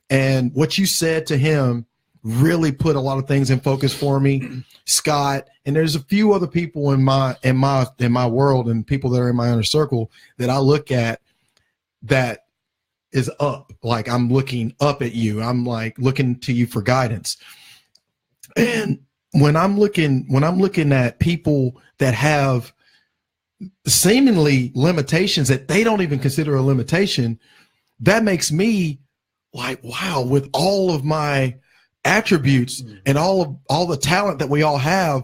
And what you said to him really put a lot of things in focus for me, Scott. And there's a few other people in my world and people that are in my inner circle that I look at that is up. Like, I'm looking up at you. I'm like looking to you for guidance. And when I'm looking at people that have seemingly limitations that they don't even consider a limitation, that makes me like, wow, with all of my attributes and all the talent that we all have,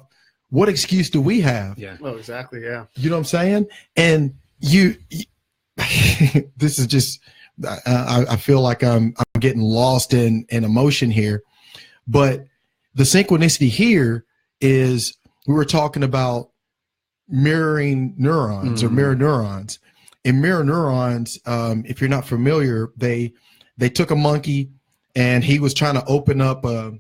what excuse do we have? Yeah. Well, exactly. Yeah. You know what I'm saying? And you this is just, I feel like I'm getting lost in emotion here. But the synchronicity here is we were talking about mirroring neurons or mirror neurons. In mirror neurons, if you're not familiar, they took a monkey and he was trying to open up a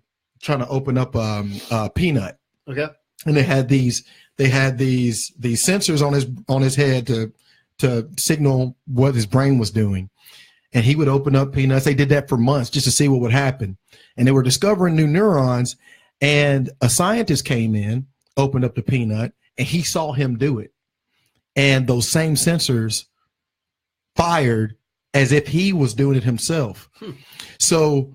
peanut. Okay. And they had these sensors on his head to signal what his brain was doing. And he would open up peanuts. They did that for months just to see what would happen. And they were discovering new neurons. And a scientist came in, opened up the peanut, and he saw him do it. And those same sensors fired as if he was doing it himself. So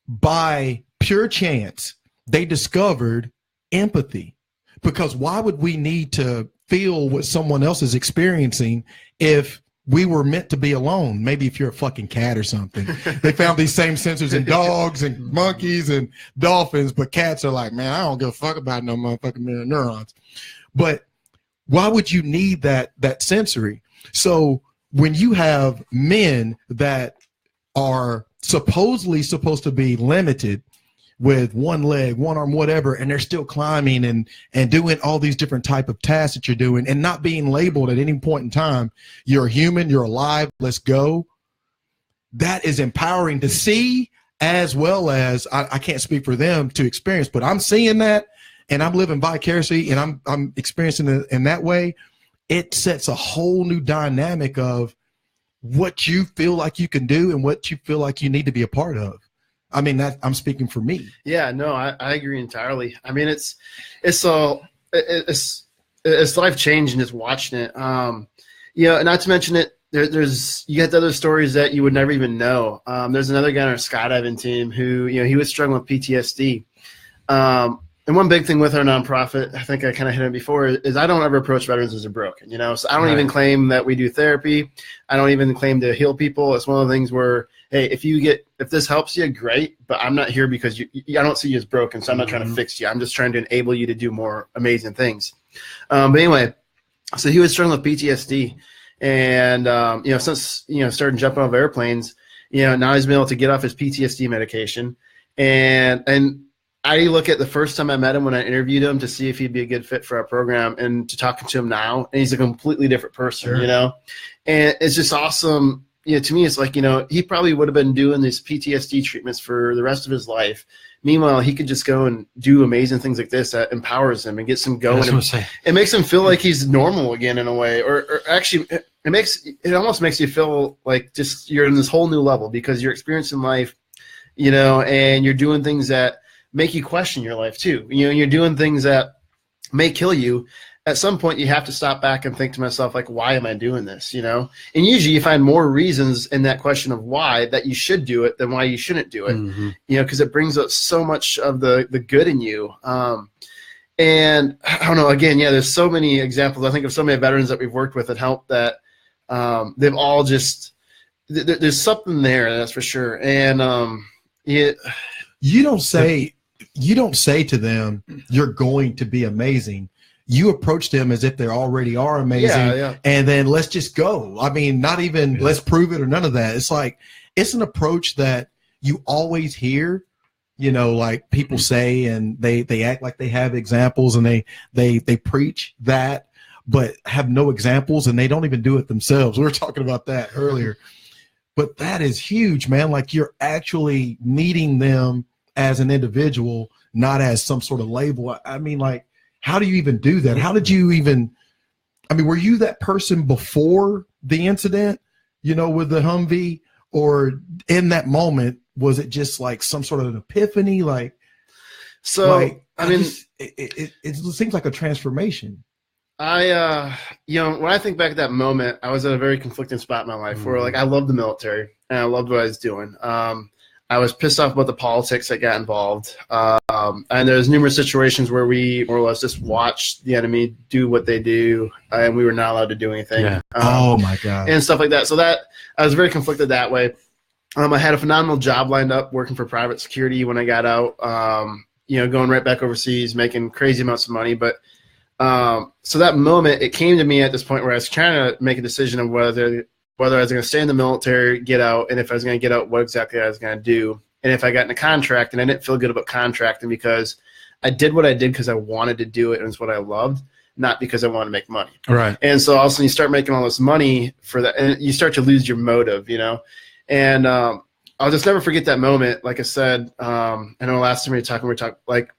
by pure chance, they discovered empathy. Because why would we need to feel what someone else is experiencing if we were meant to be alone? Maybe if you're a fucking cat or something. They found these same sensors in dogs and monkeys and dolphins, but cats are like, man, I don't give a fuck about no motherfucking mirror neurons. But why would you need that sensory? So when you have men that are supposedly supposed to be limited with one leg, one arm, whatever, and they're still climbing and doing all these different type of tasks that you're doing and not being labeled at any point in time, you're a human, you're alive, let's go. That is empowering to see, as well as I can't speak for them to experience, but I'm seeing that and I'm living vicariously and I'm experiencing it in that way. It sets a whole new dynamic of what you feel like you can do and what you feel like you need to be a part of. I mean, that I'm speaking for me. Yeah, no, I agree entirely. I mean, it's life changing just watching it. You know, not to mention it, there's you get the other stories that you would never even know. There's another guy on our skydiving team who, you know, he was struggling with PTSD. And one big thing with our nonprofit, I think I kind of hit it before, is I don't ever approach veterans as they're broken, you know? So I don't even claim that we do therapy. I don't even claim to heal people. It's one of the things where, hey, if this helps you, great, but I'm not here because I don't see you as broken, so I'm not trying to fix you. I'm just trying to enable you to do more amazing things. But anyway, so he was struggling with PTSD. And, you know, since, you know, starting jumping off airplanes, you know, now he's been able to get off his PTSD medication. And I look at the first time I met him when I interviewed him to see if he'd be a good fit for our program, and to talking to him now, and he's a completely different person, you know? And it's just awesome. You know, to me, it's like, you know, he probably would have been doing these PTSD treatments for the rest of his life. Meanwhile, he could just go and do amazing things like this that empowers him and gets him going. It makes him feel like he's normal again in a way, or actually it almost makes you feel like just you're in this whole new level because you're experiencing life, you know, and you're doing things that make you question your life too. You know, you're doing things that may kill you. At some point, you have to stop back and think to myself, like, why am I doing this? You know, and usually you find more reasons in that question of why that you should do it than why you shouldn't do it. You know, because it brings up so much of the good in you. And I don't know. Again, yeah, there's so many examples. I think of so many veterans that we've worked with that help that they've all just there's something there, that's for sure. And you don't say to them, you're going to be amazing. You approach them as if they already are amazing, and then let's just go. I mean, not even let's prove it or none of that. It's like, it's an approach that you always hear, you know, like people say, and they act like they have examples and they preach that, but have no examples, and they don't even do it themselves. We were talking about that earlier, but that is huge, man. Like, you're actually meeting them as an individual, not as some sort of label. I mean, like, how do you even do that? How did you even, I mean, were you that person before the incident, you know, with the Humvee, or in that moment, was it just like some sort of an epiphany? Like, so, like, I mean, it seems like a transformation. You know, when I think back at that moment, I was at a very conflicting spot in my life where, like, I loved the military and I loved what I was doing. I was pissed off about the politics that got involved. And there's numerous situations where we more or less just watched the enemy do what they do, and we were not allowed to do anything. Oh my God. And stuff like that. So that I was very conflicted that way. I had a phenomenal job lined up working for private security when I got out, you know, going right back overseas, making crazy amounts of money. But so that moment, it came to me at this point where I was trying to make a decision of whether whether I was going to stay in the military, get out, and if I was going to get out, what exactly I was going to do. And if I got in a contract, and I didn't feel good about contracting because I did what I did because I wanted to do it and it's what I loved, not because I wanted to make money. Right. And so all of a sudden you start making all this money for that, and you start to lose your motive, you know. And I'll just never forget that moment. Like I said, I know last time we were talking like,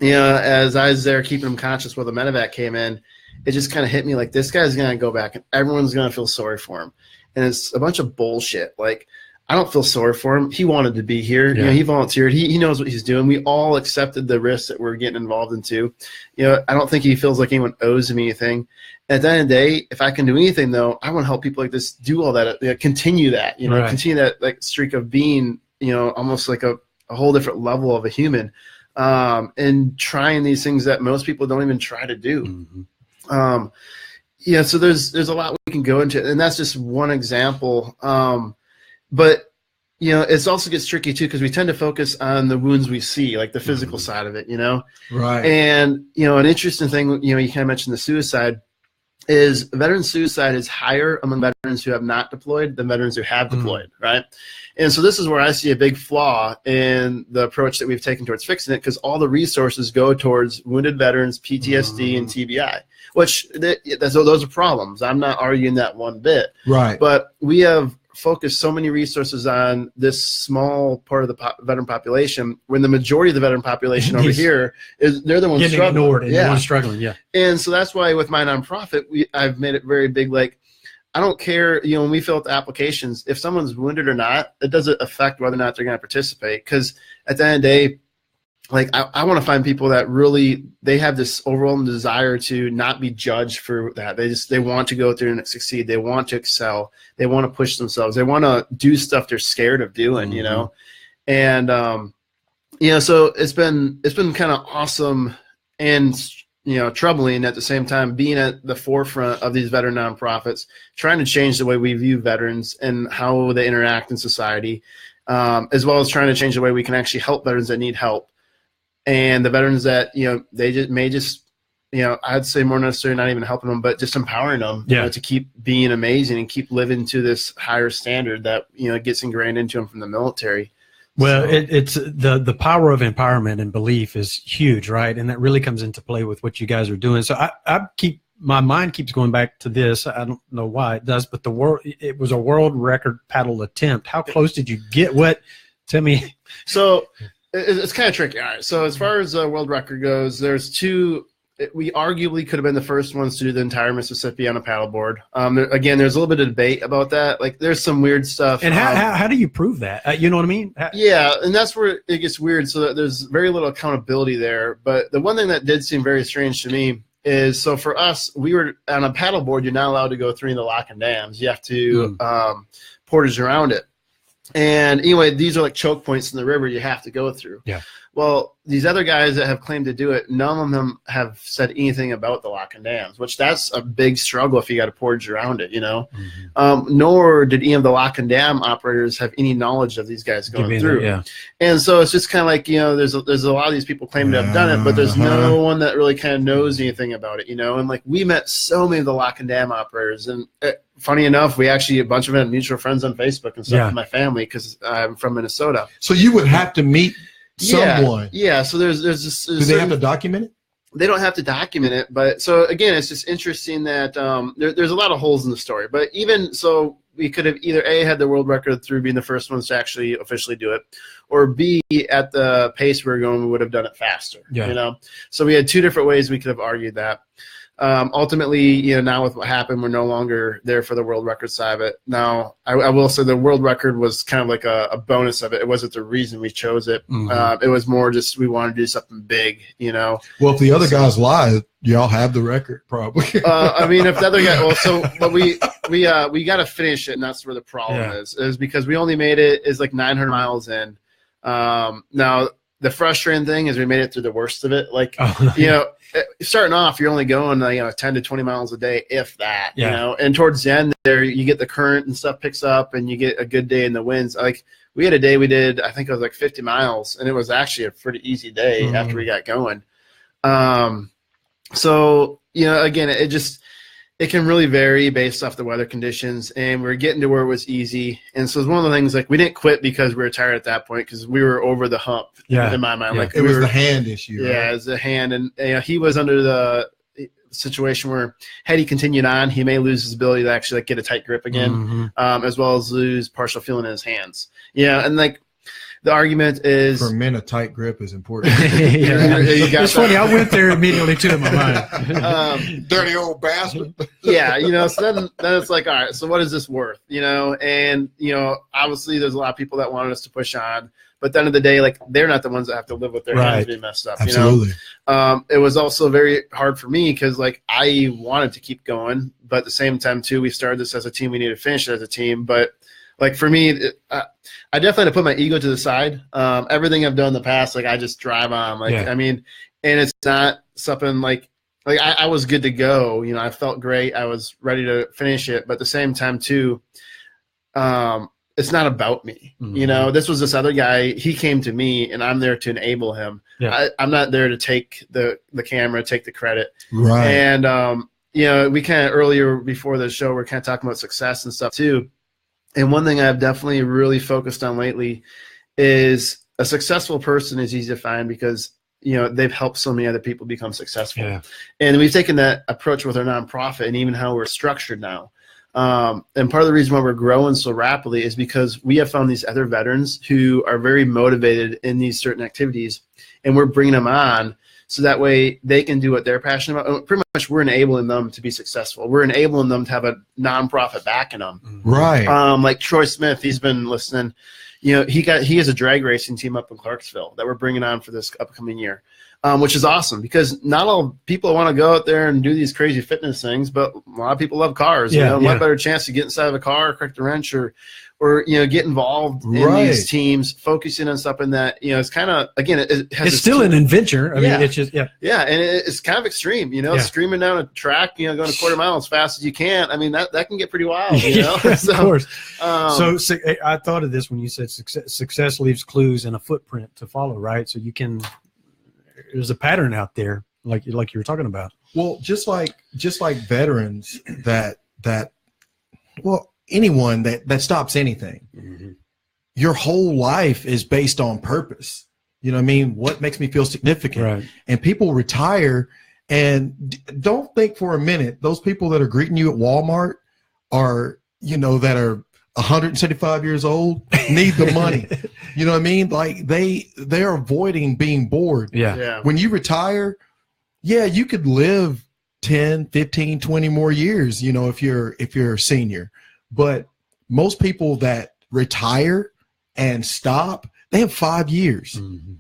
you know, as I was there keeping him conscious while the medevac came in, it just kind of hit me like, this guy's going to go back and everyone's going to feel sorry for him. And it's a bunch of bullshit. Like, I don't feel sorry for him. He wanted to be here. Yeah. You know, he volunteered. He knows what he's doing. We all accepted the risks that we're getting involved into. You know, I don't think he feels like anyone owes him anything. At the end of the day, if I can do anything, though, I want to help people like this do all that, continue that, you know, Right. continue that like streak of being, you know, almost like a whole different level of a human, and trying these things that most people don't even try to do. Mm-hmm. Yeah, so there's a lot we can go into, and that's just one example. But you know, it also gets tricky too because we tend to focus on the wounds we see, like the physical side of it, you know. Right. And you know, an interesting thing, you know, you kind of mentioned the suicide, is veteran suicide is higher among veterans who have not deployed than veterans who have deployed, right? And so this is where I see a big flaw in the approach that we've taken towards fixing it, because all the resources go towards wounded veterans, PTSD, and TBI, which those are problems. I'm not arguing that one bit. Right. But we have focused so many resources on this small part of the veteran population, when the majority of the veteran population over here they're the ones Getting struggling. ignored and the ones struggling. Yeah. And so that's why with my nonprofit, I've made it very big. Like, I don't care, you know, when we fill out the applications, if someone's wounded or not, it doesn't affect whether or not they're going to participate. Because at the end of the day, like, I want to find people that really, they have this overwhelming desire to not be judged for that. They want to go through and succeed. They want to excel. They want to push themselves. They want to do stuff they're scared of doing, you know? And, you know, so it's been kind of awesome and, you know, troubling at the same time, being at the forefront of these veteran nonprofits, trying to change the way we view veterans and how they interact in society, as well as trying to change the way we can actually help veterans that need help. And the veterans that, you know, they just, you know, I'd say more necessarily not even helping them, but just empowering them, you know, to keep being amazing and keep living to this higher standard that, you know, gets ingrained into them from the military. Well, it's the power of empowerment and belief is huge, right? And that really comes into play with what you guys are doing. So my mind keeps going back to this. I don't know why it does, but it was a world record paddle attempt. How close did you get? Tell me. So it's kind of tricky. All right. So as far as the world record goes, there's two. We arguably could have been the first ones to do the entire Mississippi on a paddleboard. Again, there's a little bit of debate about that. Like, there's some weird stuff. And how do you prove that? You know what I mean? Yeah, and that's where it gets weird. So that there's very little accountability there. But the one thing that did seem very strange to me is, so for us, we were on a paddleboard. You're not allowed to go through the lock and dams. You have to portage around it. And anyway, these are like choke points in the river you have to go through. Yeah. Well, these other guys that have claimed to do it, none of them have said anything about the lock and dams, which that's a big struggle if you got to portage around it, you know. Nor did any of the lock and dam operators have any knowledge of these guys going through. Yeah. And so it's just kind of like, you know, there's a lot of these people claim to have done it, but there's no one that really kind of knows anything about it, you know. And like, we met so many of the lock and dam operators, and funny enough, we actually, a bunch of them, mutual friends on Facebook and stuff with my family, because I'm from Minnesota. So you would have to meet someone. Yeah. So there's this. Do they have to document it? They don't have to document it, but so again, it's just interesting that there's a lot of holes in the story. But even so, we could have either A, had the world record through being the first ones to actually officially do it, or B, at the pace we were going, we would have done it faster. You know, so we had two different ways we could have argued that. Ultimately, you know, now with what happened, we're no longer there for the world record side of it. Now, I will say the world record was kind of like a bonus of it. It wasn't the reason we chose it. It was more just we wanted to do something big, you know. Well, if the other guys lie, y'all have the record probably. I mean, if the other guy, but we got to finish it, and that's where the problem is because we only made it is like 900 miles in. Now, the frustrating thing is we made it through the worst of it. Like, you know, starting off, you're only going, 10 to 20 miles a day, if that, you know, and towards the end there, you get the current and stuff picks up and you get a good day in the winds. Like, we had a day we did, I think it was like 50 miles, and it was actually a pretty easy day after we got going. So, you know, again, it can really vary based off the weather conditions, and we're getting to where it was easy. And so it's one of the things, like, we didn't quit because we were tired at that point, because we were over the hump in my mind. Like, it was the hand issue. Yeah, right? it was the hand. And he was under the situation where, had he continued on, he may lose his ability to actually, like, get a tight grip again, as well as lose partial feeling in his hands. Yeah, and, like, the argument is, for men, a tight grip is important. It's funny. I went there immediately too in my mind. Dirty old bastard. Yeah, so then it's like, all right, so what is this worth? And obviously there's a lot of people that wanted us to push on, but at the end of the day, like, they're not the ones that have to live with their hands being messed up. Absolutely. It was also very hard for me because, like, I wanted to keep going, but at the same time too, we started this as a team. We need to finish it as a team, but, like, for me, I definitely had to put my ego to the side. Everything I've done in the past, like, I just drive on. Like, I mean, and it's not something like I was good to go. I felt great. I was ready to finish it. But at the same time, too, it's not about me. This was this other guy. He came to me, and I'm there to enable him. Yeah. I'm not there to take the camera, take the credit. Right. And, we kind of earlier before the show, we're kind of talking about success and stuff, too. And one thing I've definitely really focused on lately is a successful person is easy to find because, they've helped so many other people become successful. Yeah. And we've taken that approach with our nonprofit and even how we're structured now. And part of the reason why we're growing so rapidly is because we have found these other veterans who are very motivated in these certain activities, and we're bringing them on so that way they can do what they're passionate about. Pretty much we're enabling them to be successful. We're enabling them to have a nonprofit backing them. Right. Like Troy Smith, he's been listening. He has a drag racing team up in Clarksville that we're bringing on for this upcoming year, which is awesome because not all people want to go out there and do these crazy fitness things, but a lot of people love cars. What better chance to get inside of a car, correct the wrench, or get involved in these teams, focusing on something that it's kind of, again, it has it's still an adventure. I mean, it's just and it's kind of extreme. Streaming down a track, going a quarter mile as fast as you can. I mean, that can get pretty wild. Of course. So I thought of this when you said success leaves clues and a footprint to follow, right? So there's a pattern out there, like you were talking about. Well, just like veterans that anyone that stops anything, your whole life is based on purpose. What makes me feel significant? Right. And people retire, and don't think for a minute those people that are greeting you at Walmart are that are 175 years old need the money. Like they're avoiding being bored. Yeah. When you retire, you could live 10, 15, 20 more years, if you're a senior. But most people that retire and stop, they have 5 years.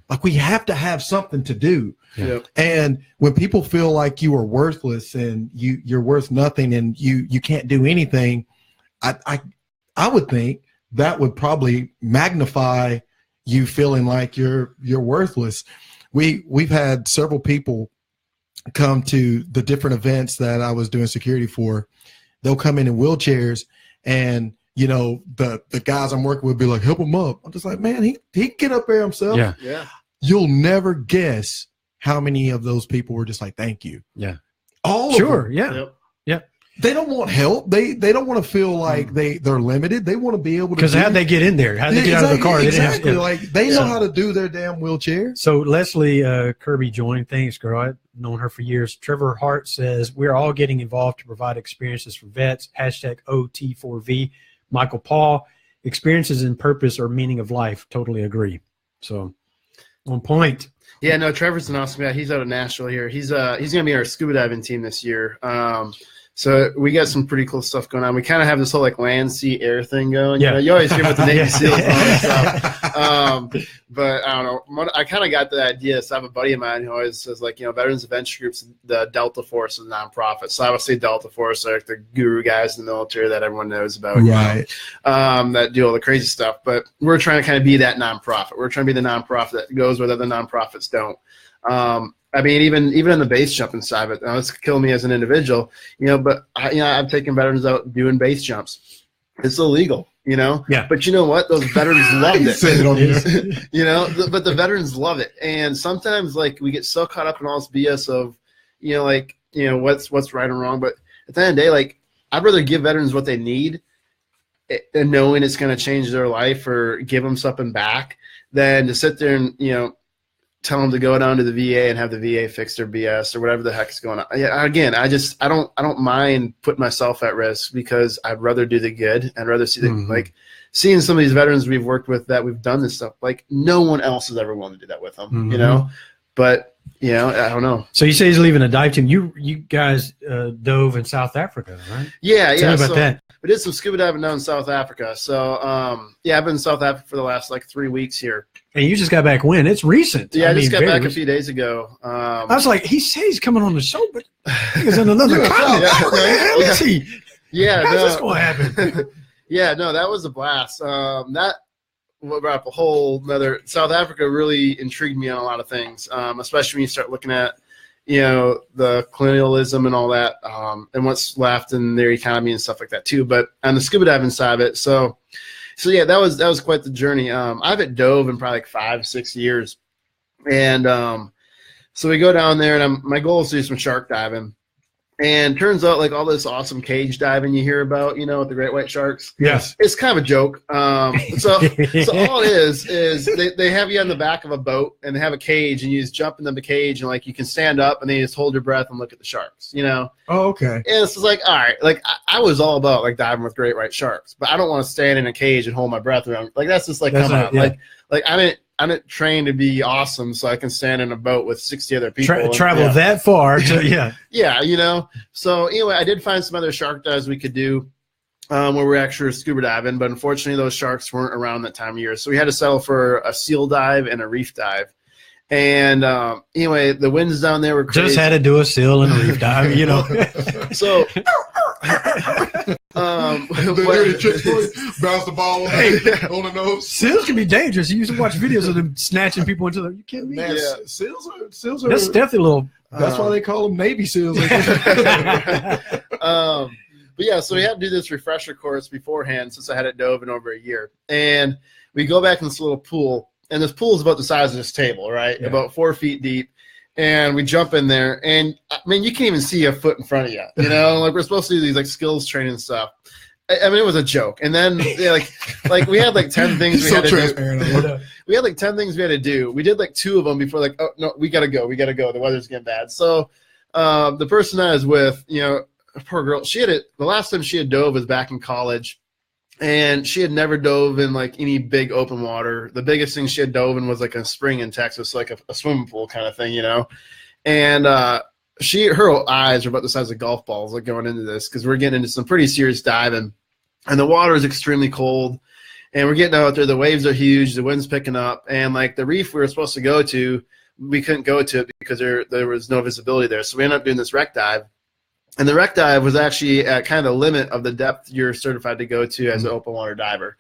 Like, we have to have something to do. Yeah. And when people feel like you are worthless and you're worth nothing and you can't do anything, I would think that would probably magnify you feeling like you're worthless. We've had several people come to the different events that I was doing security for. They'll come in wheelchairs, and the guys I'm working with be like, help him up. I'm just like, man, he can get up there himself. Yeah. You'll never guess how many of those people were just like, thank you. Yeah. All of them. Yeah. Yep. They don't want help. They don't want to feel like they're limited. They want to be able to. Because how'd they get in there? How'd they get out of the car? Exactly. Like, they know how to do their damn wheelchair. So Leslie Kirby joined. Thanks, girl. I've known her for years. Trevor Hart says, we're all getting involved to provide experiences for vets. #OT4V. Michael Paul, experiences and purpose or meaning of life. Totally agree. So on point. Yeah, no, Trevor's an awesome guy. He's out of Nashville here. He's going to be our scuba diving team this year. So we got some pretty cool stuff going on. We kind of have this whole like land, sea, air thing going. Yeah. You always hear about the Navy SEALs and all that stuff. But I don't know. I kind of got the idea. So I have a buddy of mine who always says, like, Veterans Adventure Groups, the Delta Force is a nonprofit. So I would say Delta Force are like the guru guys in the military that everyone knows about. Right. That do all the crazy stuff. But we're trying to kind of be that nonprofit. We're trying to be the nonprofit that goes where other nonprofits don't. I mean, even in the base jumping side of it, it's killing me as an individual, but I've taken veterans out doing base jumps. It's illegal, Yeah. But you know what? Those veterans loved it. Say it on here. But the veterans love it. And sometimes, like, we get so caught up in all this BS of, what's right and wrong. But at the end of the day, like, I'd rather give veterans what they need and knowing it's going to change their life or give them something back than to sit there and, tell them to go down to the VA and have the VA fix their BS or whatever the heck is going on. Yeah, again, I don't mind putting myself at risk because I'd rather do the good. I'd rather see like seeing some of these veterans we've worked with that we've done this stuff. Like no one else is ever willing to do that with them, But I don't know. So you say he's leaving a dive team. You guys dove in South Africa, right? Yeah, Tell me about that. We did some scuba diving down in South Africa. So I've been in South Africa for the last 3 weeks here. And you just got back when? It's recent. Yeah, I just got back a few days ago. I was like, he says he's coming on the show, but he's in another continent. Where the hell is he? Yeah, how's this going to happen? Yeah, no, that was a blast. That brought up a whole another. South Africa really intrigued me on a lot of things, especially when you start looking at, the colonialism and all that, and what's left in their economy and stuff like that too. But on the scuba diving side of it, so yeah, that was quite the journey. I haven't dove in probably 5-6 years, and so we go down there, and my goal is to do some shark diving. And turns out, all this awesome cage diving you hear about, with the great white sharks. Yes, it's kind of a joke. So all it is they have you on the back of a boat and they have a cage and you just jump into the cage and you can stand up and then you just hold your breath and look at the sharks. Oh, okay. And it's just all right. I was all about diving with great white sharks, but I don't want to stand in a cage and hold my breath around. That's just come on. Yeah. I didn't train to be awesome, so I can stand in a boat with 60 other people. Travel that far, yeah. Yeah, So anyway, I did find some other shark dives we could do where we're actually scuba diving, but unfortunately those sharks weren't around that time of year. So we had to settle for a seal dive and a reef dive. And anyway, the winds down there were crazy. Just had to do a seal and a reef dive, So bounce the ball on the nose. Seals can be dangerous. You used to watch videos of them snatching people into the. You kidding me? Man, yeah. Seals are. That's definitely a little. That's why they call them Navy SEAls. But yeah, so we had to do this refresher course beforehand since I hadn't dove in over a year, and we go back in this little pool, and this pool is about the size of this table, right? Yeah. About 4 feet deep. And we jump in there, and you can't even see a foot in front of you. We're supposed to do these skills training stuff. It was a joke. And then we had 10 things we had to do. We had 10 things we had to do. We did 2 of them before oh no, we gotta go. The weather's getting bad. So the person I was with, poor girl, the last time she had dove was back in college. And she had never dove in any big open water. The biggest thing she had dove in was a spring in Texas, a swimming pool kind of thing, And her eyes are about the size of golf balls going into this because we're getting into some pretty serious diving. And the water is extremely cold. And we're getting out there. The waves are huge. The wind's picking up. And the reef we were supposed to go to, we couldn't go to it because there was no visibility there. So we ended up doing this wreck dive. And the wreck dive was actually at kind of the limit of the depth you're certified to go to as an open water diver.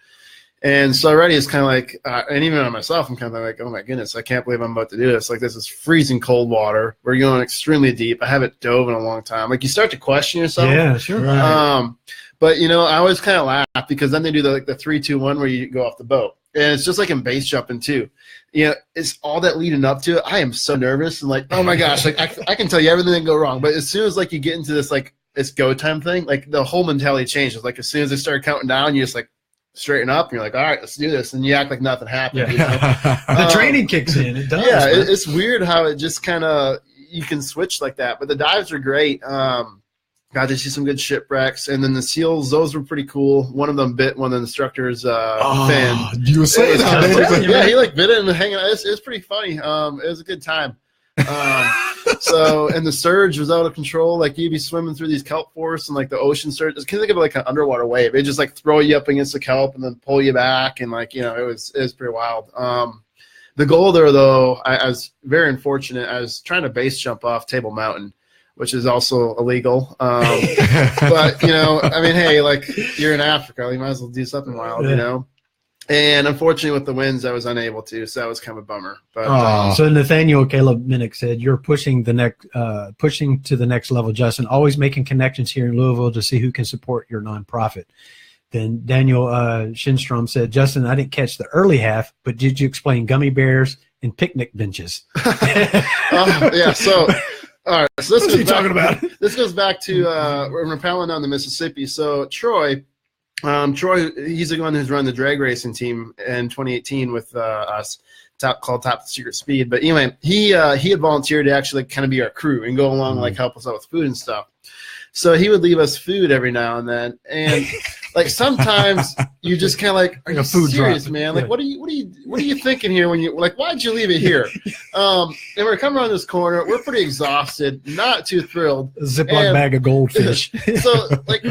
And so already it's kind of and even on myself, I'm kind of oh my goodness, I can't believe I'm about to do this. This is freezing cold water. We're going extremely deep. I haven't dove in a long time. You start to question yourself. Yeah, sure. Right. But, I always kind of laugh because then they do the 3-2-1 where you go off the boat. And it's just like in base jumping too. It's all that leading up to it. I am so nervous and oh my gosh, I can tell you everything that can go wrong. But as soon as you get into this it's go time thing, the whole mentality changes. As soon as they start counting down, you just straighten up and you're all right, let's do this, and you act like nothing happened. Yeah. The training kicks in. It does. Yeah, it's weird how it just kind of you can switch like that. But the dives are great. Got to see some good shipwrecks, and then the seals, those were pretty cool. One of them bit one of the instructors' fin. You were saying that. Yeah, he bit it and hanging out. It was pretty funny. It was a good time. And the surge was out of control. You'd be swimming through these kelp forests and the ocean surge. Just think of it an underwater wave. It just throw you up against the kelp and then pull you back, and it was pretty wild. The goal there though, I was very unfortunate. I was trying to base jump off Table Mountain, which is also illegal. But, hey, you're in Africa, you might as well do something wild, And unfortunately with the winds, I was unable to, so that was kind of a bummer. But So Nathaniel Caleb Minnick said, you're pushing to the next level, Justin, always making connections here in Louisville to see who can support your nonprofit. Then Daniel Shinstrom said, Justin, I didn't catch the early half, but did you explain gummy bears and picnic benches? Yeah, so All right, so What are you talking about? This goes back to we're rappelling down the Mississippi. So Troy, he's the one who's run the drag racing team in 2018 with us, called Top Secret Speed. But anyway, he had volunteered to actually kind of be our crew and go along, like help us out with food and stuff. So he would leave us food every now and then, and like sometimes you just kind of like, are you serious, man? Like, what are you thinking here when you like? Why'd you leave it here? And we're coming around this corner. We're pretty exhausted, not too thrilled. A Ziploc bag of goldfish. So like.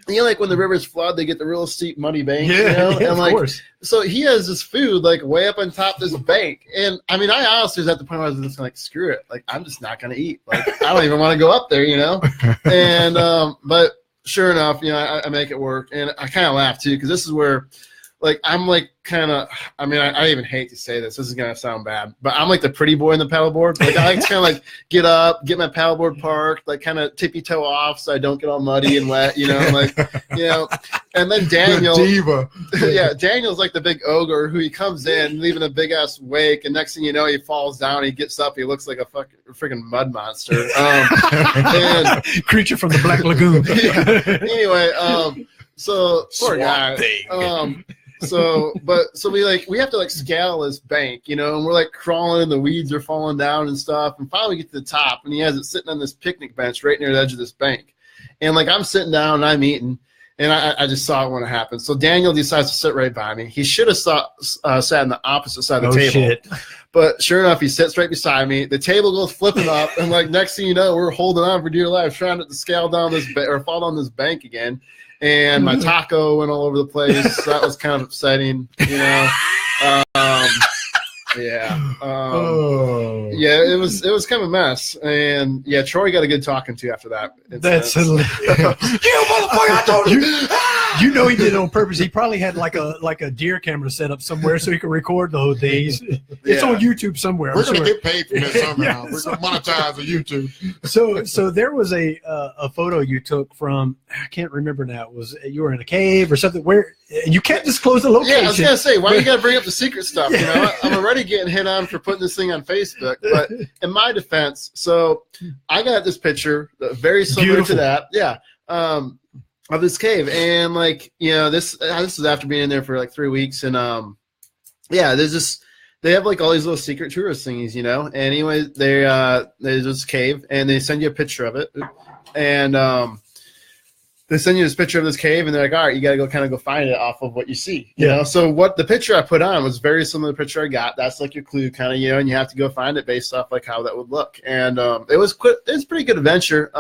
Like when the rivers flood, they get the real steep, muddy bank. Of course. So he has this food like way up on top of this bank, and I mean, I honestly was at the point where I was just like, screw it, like I'm just not gonna eat. Like I don't even want to go up there, And but sure enough, I make it work, and I kind of laugh too because this is where, like, I'm like kind of. I mean, I even hate to say this. This is gonna sound bad, but I'm like the pretty boy in the paddleboard. Like I like to kind of like get up, get my paddleboard parked, like kind of tippy toe off so I don't get all muddy and wet. And then Daniel, Diva. Daniel's like the big ogre who he comes in leaving a big ass wake, and next thing you know, he falls down. He gets up. He looks like a freaking mud monster. And creature from the Black Lagoon. Anyway, so poor guy. So we have to like scale this bank, and we're like crawling and the weeds are falling down and stuff. And finally we get to the top, and he has it sitting on this picnic bench right near the edge of this bank. And like I'm sitting down and I'm eating, and I just saw it when it happened. So Daniel decides to sit right by me. He should have sat on the opposite side of the table. Shit. But sure enough, he sits right beside me. The table goes flipping up, and like next thing you know, we're holding on for dear life, trying not to scale down this or fall down this bank again. And my taco went all over the place. So that was kind of upsetting, it was kind of a mess. And Troy got a good talking to after that. That's hilarious. You motherfucker! I told you. He did it on purpose. He probably had like a deer camera set up somewhere so he could record the whole thing. It's on YouTube somewhere. We're gonna get paid for this somehow. We're gonna monetize on YouTube. So there was a photo you took from, I can't remember now. You were in a cave or something where you can't disclose the location. Yeah, I was gonna say, why you gotta bring up the secret stuff? I'm already getting hit on for putting this thing on Facebook. But in my defense, so I got this picture very similar to that. Yeah. Of this cave, and this is after being in there for like 3 weeks, and there's this. They have like all these little secret tourist thingies, And anyway, there's this cave, and they send you a picture of it, and they send you this picture of this cave, and they're like, all right, you got to go find it off of what you see, you know? So what the picture I put on was very similar to the picture I got. That's like your clue kind of, and you have to go find it based off like how that would look. And it was a pretty good adventure.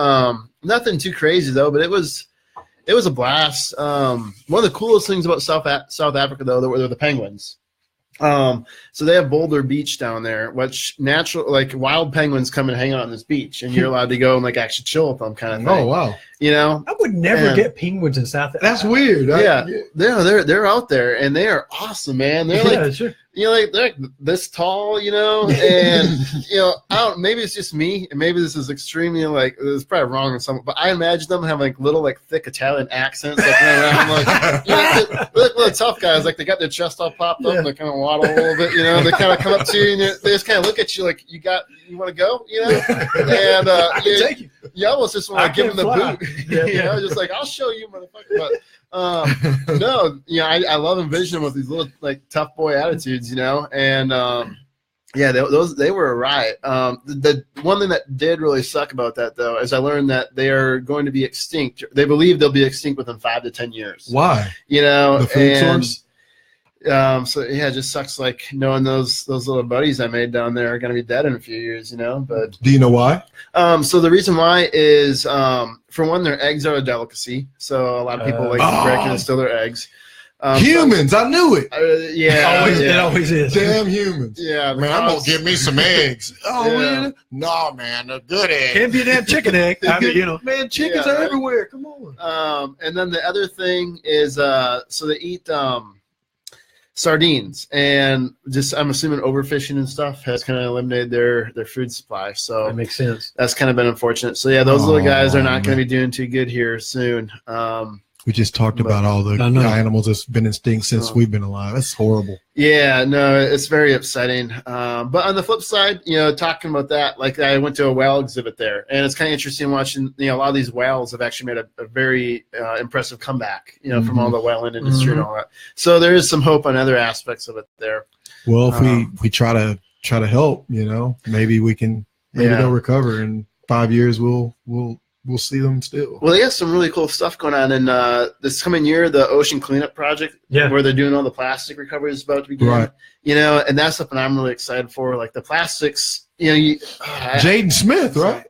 Nothing too crazy though, but it was a blast. One of the coolest things about South Africa though, were the penguins. So they have Boulder Beach down there, which wild penguins come and hang out on this beach, and you're allowed to go and like actually chill with them, kind of thing. Oh wow! I would never get penguins in South Africa. That's weird. They're out there, and they are awesome, man. They're sure. They're like this tall, and I don't. Maybe it's just me, and maybe this is extremely it's probably wrong in some, but I imagine them having like little thick Italian accents, around they're like little tough guys, like they got their chest all popped up, and they kind of waddle a little bit, They kind of come up to you, and they just kind of look at you like you want to go, and take you. You almost just want to give them the boot, just like I'll show you, motherfucker. But no, I love envisioning with these little tough boy attitudes, and they were a riot. The one thing that did really suck about that though is I learned that they are going to be extinct. They believe they'll be extinct within 5 to 10 years. Why? The food source. So it just sucks knowing those little buddies I made down there are going to be dead in a few years, But do you know why? So the reason why is for one, their eggs are a delicacy, so a lot of people break and steal their eggs. Humans, I knew it. It always is. Damn humans. Yeah, man, I'm gonna give me some eggs. Really? No, man, a good egg. Can't be a damn chicken egg. Man, chickens are everywhere. Come on. And then the other thing is, so they eat sardines, and just I'm assuming overfishing and stuff has kind of eliminated their food supply. So that makes sense. That's kind of been unfortunate. So those little guys are not going to be doing too good here soon. We just talked about all the animals that's been extinct since we've been alive. That's horrible. Yeah, no, it's very upsetting. But on the flip side, talking about that, like I went to a whale exhibit there, and it's kind of interesting watching, a lot of these whales have actually made a very impressive comeback, from all the whaling industry and all that. So there is some hope on other aspects of it there. Well, if we try to help, maybe we can, they'll recover. In 5 years, we'll see them still. Well, they have some really cool stuff going on in this coming year. The Ocean Cleanup Project, where they're doing all the plastic recovery is about to begin. Right. And that's something I'm really excited for. Like the plastics, Jaden Smith, right?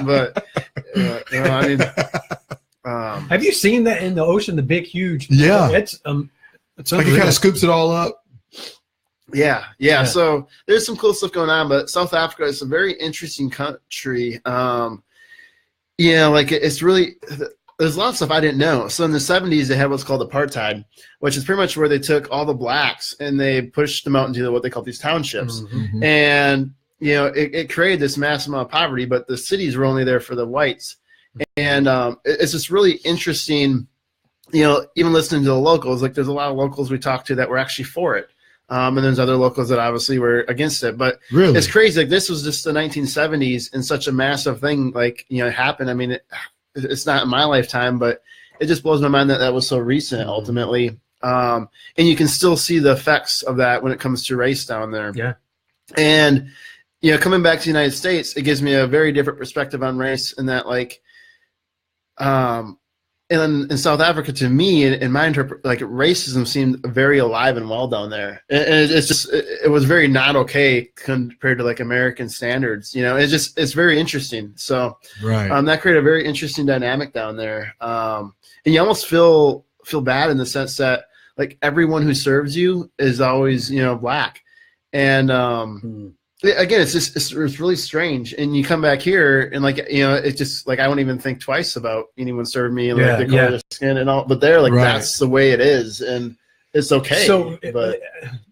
But I mean, have you seen that in the ocean? The big, huge. Yeah. It's like it kind of scoops it all up. Yeah. So there's some cool stuff going on, but South Africa is a very interesting country. It's really, there's a lot of stuff I didn't know. So in the 70s, they had what's called apartheid, which is pretty much where they took all the blacks and they pushed them out into what they call these townships. Mm-hmm. And, it created this massive amount of poverty, but the cities were only there for the whites. And it's just really interesting, even listening to the locals, like there's a lot of locals we talked to that were actually for it. And there's other locals that obviously were against it, but really? It's crazy. Like this was just the 1970s and such a massive thing, happened. I mean, it's not in my lifetime, but it just blows my mind that was so recent ultimately. And you can still see the effects of that when it comes to race down there. Yeah. And, coming back to the United States, it gives me a very different perspective on race in that in South Africa, to me, in my racism seemed very alive and well down there. And it's just, it was very not okay compared to American standards. It's very interesting. So right. That created a very interesting dynamic down there. And you almost feel bad in the sense that everyone who serves you is always, black. And, again, it's really strange. And you come back here and it's just I won't even think twice about anyone serving me the color of their skin and all, but they're right. That's the way it is. And it's okay. So but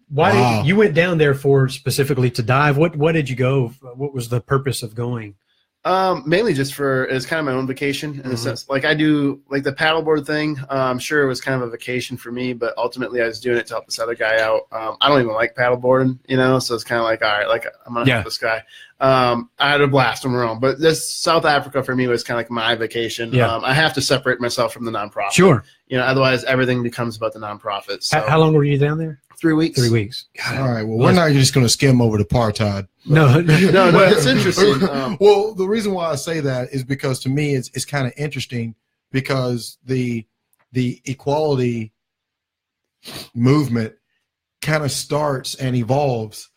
why did you went down there for specifically to dive? What did you go? What was the purpose of going? Mainly just it's kind of my own vacation in a sense. I do the paddleboard thing. I'm sure it was kind of a vacation for me, but ultimately I was doing it to help this other guy out. I don't even like paddleboarding, so it's kind of all right, I'm gonna help this guy. I had a blast when we were on, but this South Africa for me was kind of my vacation. I have to separate myself from the nonprofit. Sure. Otherwise everything becomes about the nonprofit. So. How long were you down there? 3 weeks. 3 weeks. God. All right. Well, we're not just going to skim over the apartheid. No, it's interesting. Well, the reason why I say that is because to me it's kind of interesting because the equality movement kind of starts and evolves.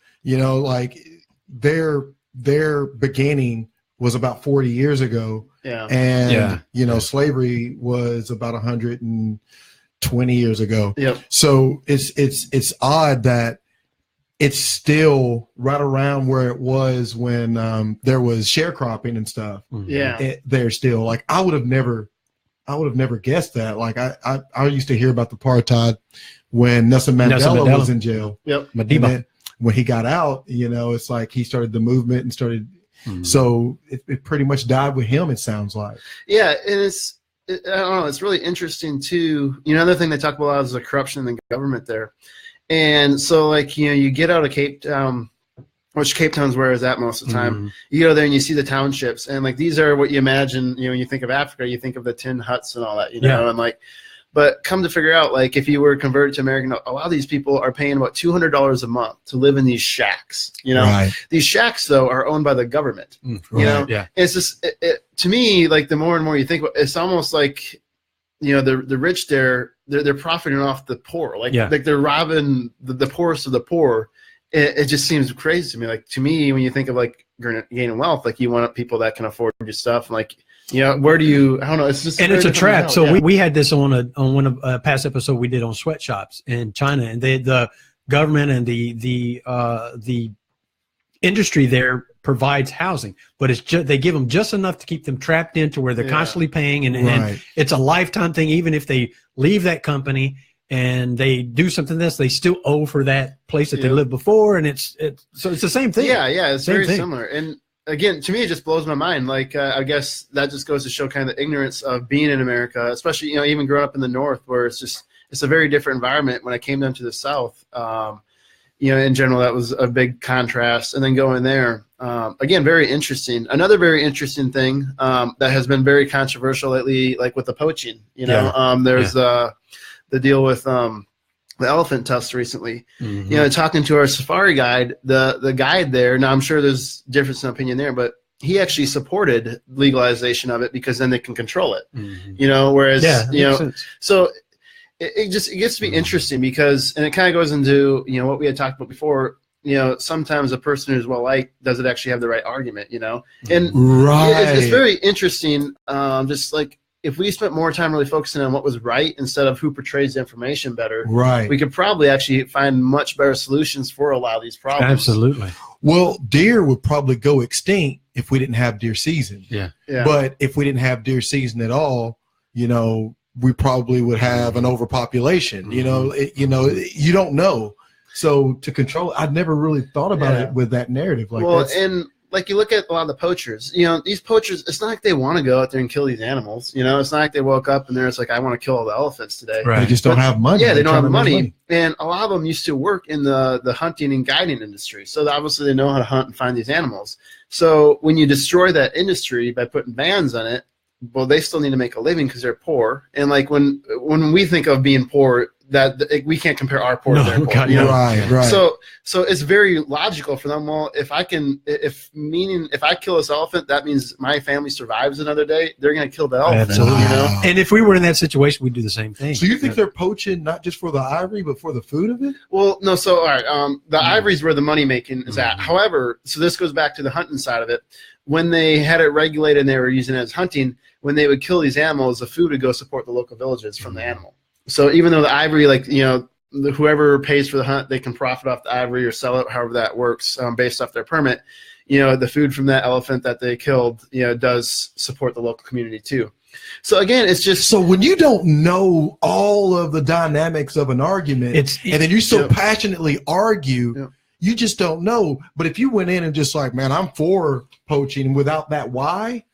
Their beginning was about 40 years ago. Yeah. And slavery was about 120 years ago. Yep. So it's odd that it's still right around where it was when there was sharecropping and stuff. Yeah. They're still I would have never guessed that. I used to hear about the apartheid when Nelson Mandela was in jail. Yep. Madiba. When he got out, it's he started the movement and started. So it pretty much died with him. It sounds like. Yeah, and I don't know. It's really interesting too. Another thing they talk about a lot is the corruption in the government there, and so you get out of Cape Town, which Cape Town's where it's at most of the time. You go there and you see the townships, and these are what you imagine. When you think of Africa, you think of the tin huts and all that. And but come to figure out, if you were converted to American, a lot of these people are paying about $200 a month to live in these shacks. Right. These shacks though are owned by the government. Right. Yeah. It's just to me, the more and more you think about it, it's almost the rich they're profiting off the poor. They're robbing the poorest of the poor. It just seems crazy to me. To me, when you think of gaining wealth, you want people that can afford your stuff. Where do you? I don't know. It's just and it's a trap. So we had this on one of a past episode we did on sweatshops in China, and the government and the industry there provides housing, but it's just they give them just enough to keep them trapped into where they're constantly paying, and it's a lifetime thing. Even if they leave that company and they do something else, they still owe for that place that they lived before, and it's the same thing. Yeah, it's very similar. And again, to me, it just blows my mind. Like, I guess that just goes to show kind of the ignorance of being in America, especially, even growing up in the North, where it's a very different environment. When I came down to the South, in general, that was a big contrast. And then going there, again, very interesting. Another very interesting thing that has been very controversial lately, like with the poaching, there's the deal with the elephant tusk recently. Mm-hmm. Talking to our safari guide, the guide there, now I'm sure there's difference in opinion there, but he actually supported legalization of it because then they can control it. Mm-hmm. Whereas, so it gets to be interesting because, and it kind of goes into, what we had talked about before, sometimes a person who's well-liked doesn't actually have the right argument, and it's very interesting. Just like, if we spent more time really focusing on what was right instead of who portrays the information better, right, we could probably actually find much better solutions for a lot of these problems. Absolutely. Well, deer would probably go extinct if we didn't have deer season. Yeah. But if we didn't have deer season at all, we probably would have an overpopulation. Mm-hmm. You don't know. So to control, I'd never really thought about it with that narrative. And like, you look at a lot of the poachers, these poachers, it's not like they want to go out there and kill these animals. It's not like they woke up and they're just like, I want to kill all the elephants today. Right. They just don't have money. Yeah, they don't have money. And a lot of them used to work in the hunting and guiding industry. So obviously they know how to hunt and find these animals. So when you destroy that industry by putting bans on it, well, they still need to make a living because they're poor. And like, when we think of being poor, that we can't compare our poor to their poor. God, right. So it's very logical for them. Well, if I kill this elephant, that means my family survives another day. They're going to kill the elephant. Absolutely. And if we were in that situation, we'd do the same thing. So you think they're poaching not just for the ivory, but for the food of it? Well, no. So all right, the ivory is where the money making is at. However, so this goes back to the hunting side of it. When they had it regulated and they were using it as hunting, when they would kill these animals, the food would go support the local villages from the animal. So even though the ivory, like, whoever pays for the hunt, they can profit off the ivory or sell it, however that works, based off their permit, the food from that elephant that they killed, does support the local community too. So again, it's just. So when you don't know all of the dynamics of an argument, and then you so passionately argue, you just don't know. But if you went in and just like, man, I'm for poaching without that why,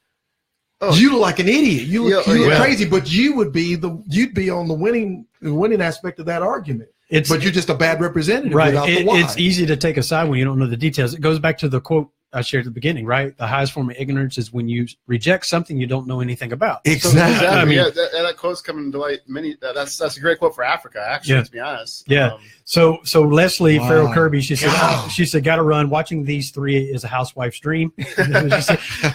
you look like an idiot. You look crazy, but you'd be on the winning aspect of that argument. But you're just a bad representative without the why. It's easy to take a side when you don't know the details. It goes back to the quote I shared at the beginning, right? The highest form of ignorance is when you reject something you don't know anything about. Exactly. I mean, that quote's coming to light. That's a great quote for Africa, actually. To be honest. Yeah. So Leslie Farrell Kirby, she said, got to run. Watching these three is a housewife's dream.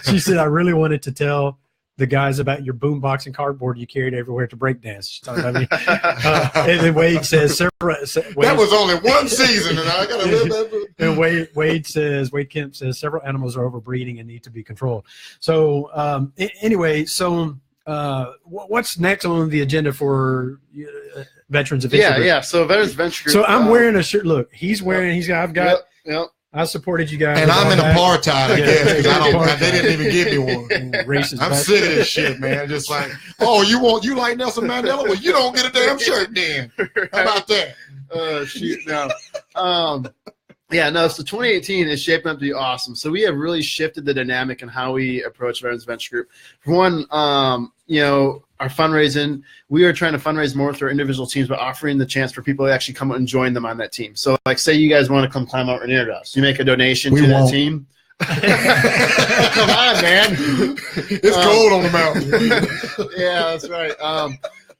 she said, I really wanted to tell the guys about your boombox and cardboard you carried everywhere to breakdance. And then Wade says, that was only one season, and I got to live that. And Wade Kemp says, several animals are overbreeding and need to be controlled. So anyway, what's next on the agenda for Veterans Adventure Group? Yeah. So Veterans Adventure Group. So I'm wearing a shirt. Look, I've got. Yep. I supported you guys. And I'm in apartheid, I guess, because they didn't even give me one. Racist. I'm sick of this shit, man. Just like, you like Nelson Mandela? Well, you don't get a damn shirt then. How about that? Shoot, no. So 2018 is shaping up to be awesome. So we have really shifted the dynamic in how we approach Veterans Adventure Group. For one, our fundraising, we are trying to fundraise more through our individual teams by offering the chance for people to actually come and join them on that team. So, like, say you guys want to come climb Mount Rainier with us. You make a donation to that team. Come on, man. It's cold on the mountain. Yeah, that's right.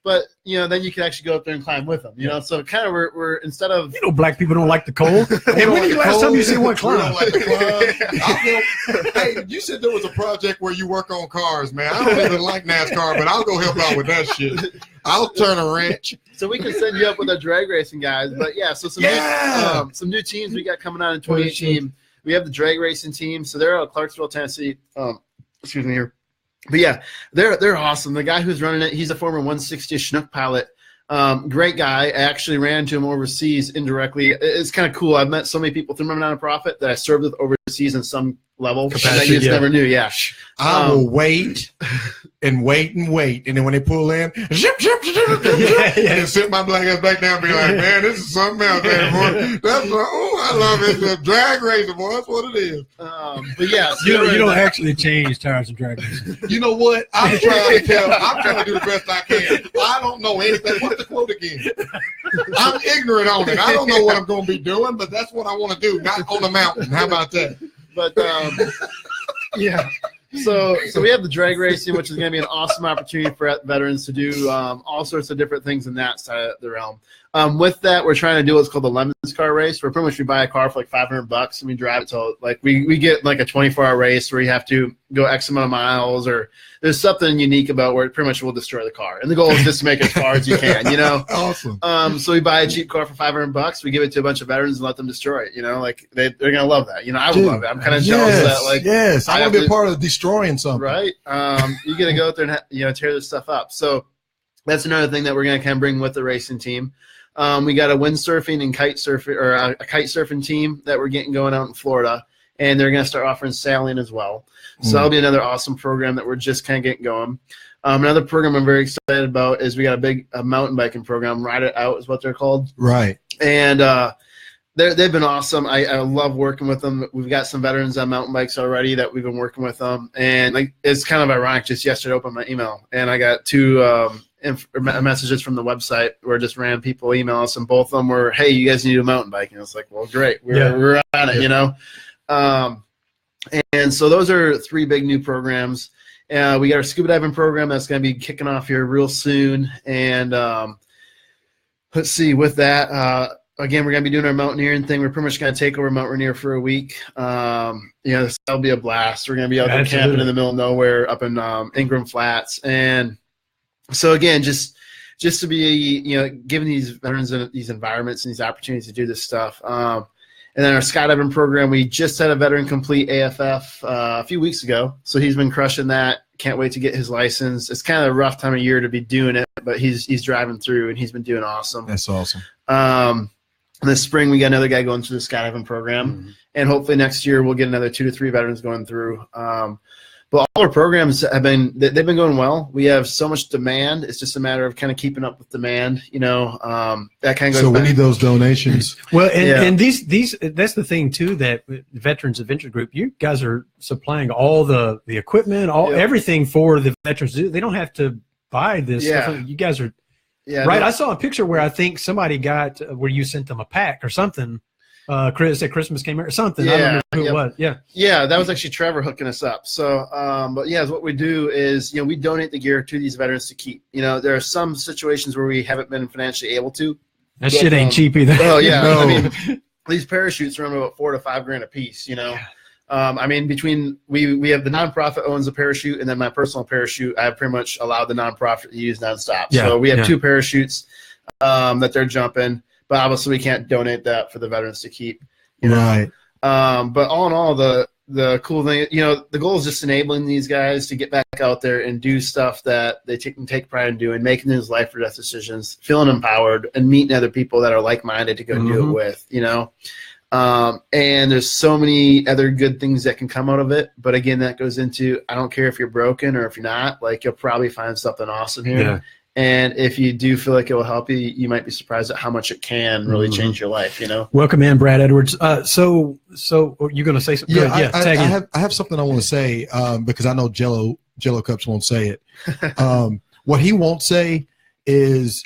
But, then you can actually go up there and climb with them, So kind of we're instead of. Black people don't like the cold. And when the last time you see one climb? Don't like the climb. Hey, you said there was a project where you work on cars, man. I don't even like NASCAR, but I'll go help out with that shit. I'll turn a wrench. So we can send you up with our drag racing guys. But, so some new teams we got coming out in 2018. We have the drag racing team. So they're out of Clarksville, Tennessee. Excuse me here. But they're awesome. The guy who's running it, he's a former 160 Chinook pilot. Great guy. I actually ran into him overseas indirectly. It's kind of cool. I've met so many people through my nonprofit that I served with overseas in some level. Capacity, And you just never knew. Yeah. I will wait and wait and wait. And then when they pull in, zip, zip, zip, zip, zip, and then sit my black ass back down and be like, man, this is something else, man, boy. I love it. The drag racer, boy. That's what it is. But yeah. So you don't actually change tires and drag racing. You know what? I'm trying to do the best I can. I don't know anything. What's the quote again? I'm ignorant on it. I don't know what I'm going to be doing, but that's what I want to do. Not on the mountain. How about that? But yeah. So we have the drag racing, which is going to be an awesome opportunity for veterans to do all sorts of different things in that side of the realm. With that, we're trying to do what's called the Lemons Car Race, where pretty much we buy a car for like $500 and we drive it till like we get like a 24-hour race where you have to go X amount of miles, or there's something unique about where it pretty much will destroy the car. And the goal is just to make it as far as you can, you know? Awesome. So we buy a cheap car for $500, we give it to a bunch of veterans and let them destroy it, you know? Like they're going to love that. You know, I would love it. I'm kind of jealous of that. Like, yes, I want to be a part of destroying something. Right. You get to go out there and, tear this stuff up. So that's another thing that we're going to kind of bring with the racing team. We got a windsurfing and kite surfing, or a kite surfing team that we're getting going out in Florida, and they're going to start offering sailing as well. So that'll be another awesome program that we're just kind of getting going. Another program I'm very excited about is we got a mountain biking program. Ride It Out is what they're called. Right. And they've been awesome. I love working with them. We've got some veterans on mountain bikes already that we've been working with them, and like it's kind of ironic. Just yesterday, I opened my email and I got two messages from the website where just random people email us, and both of them were, "Hey, you guys need a mountain bike," and it's like, "Well, great, we're on it," you know. And so those are three big new programs. We got our scuba diving program that's going to be kicking off here real soon, and let's see, with that. Again, we're going to be doing our mountaineering thing. We're pretty much going to take over Mount Rainier for a week. That'll be a blast. We're going to be out there camping in the middle of nowhere up in Ingram Flats. And so, again, just to be, giving these veterans these environments and these opportunities to do this stuff. And then our skydiving program, we just had a veteran complete AFF a few weeks ago. So he's been crushing that. Can't wait to get his license. It's kind of a rough time of year to be doing it, but he's driving through, and he's been doing awesome. That's awesome. This spring, we got another guy going through the skydiving program, and hopefully next year we'll get another 2 to 3 veterans going through. But all our programs they've been going well. We have so much demand. It's just a matter of kind of keeping up with demand. That kind of goes. So back. we need those donations. Well, and these that's the thing too, that Veterans Adventure Group, you guys are supplying all the equipment, everything for the veterans. They don't have to buy this stuff. You guys are. Yeah, right. I saw a picture where I think somebody got where you sent them a pack or something. Chris at Christmas came or something. I don't remember who it was. Yeah, that was actually Trevor hooking us up. So, but what we do is we donate the gear to these veterans to keep. There are some situations where we haven't been financially able to. That shit ain't cheap either. Oh yeah, no. I mean, these parachutes run about $4,000 to $5,000 a piece. Between we have the nonprofit owns a parachute, and then my personal parachute, I have pretty much allowed the nonprofit to use nonstop. Yeah, so we have 2 parachutes that they're jumping, but obviously we can't donate that for the veterans to keep. Right. But all in all, the cool thing, the goal is just enabling these guys to get back out there and do stuff that they can take pride in doing, making those life or death decisions, feeling empowered, and meeting other people that are like-minded to go do it with. And there's so many other good things that can come out of it. But again, that goes into, I don't care if you're broken or if you're not, like you'll probably find something awesome here. Yeah. And if you do feel like it will help you, you might be surprised at how much it can really change your life, Welcome in, Brad Edwards. So you're going to say something? Yeah, I have something I want to say because I know Jello Cups won't say it. What he won't say is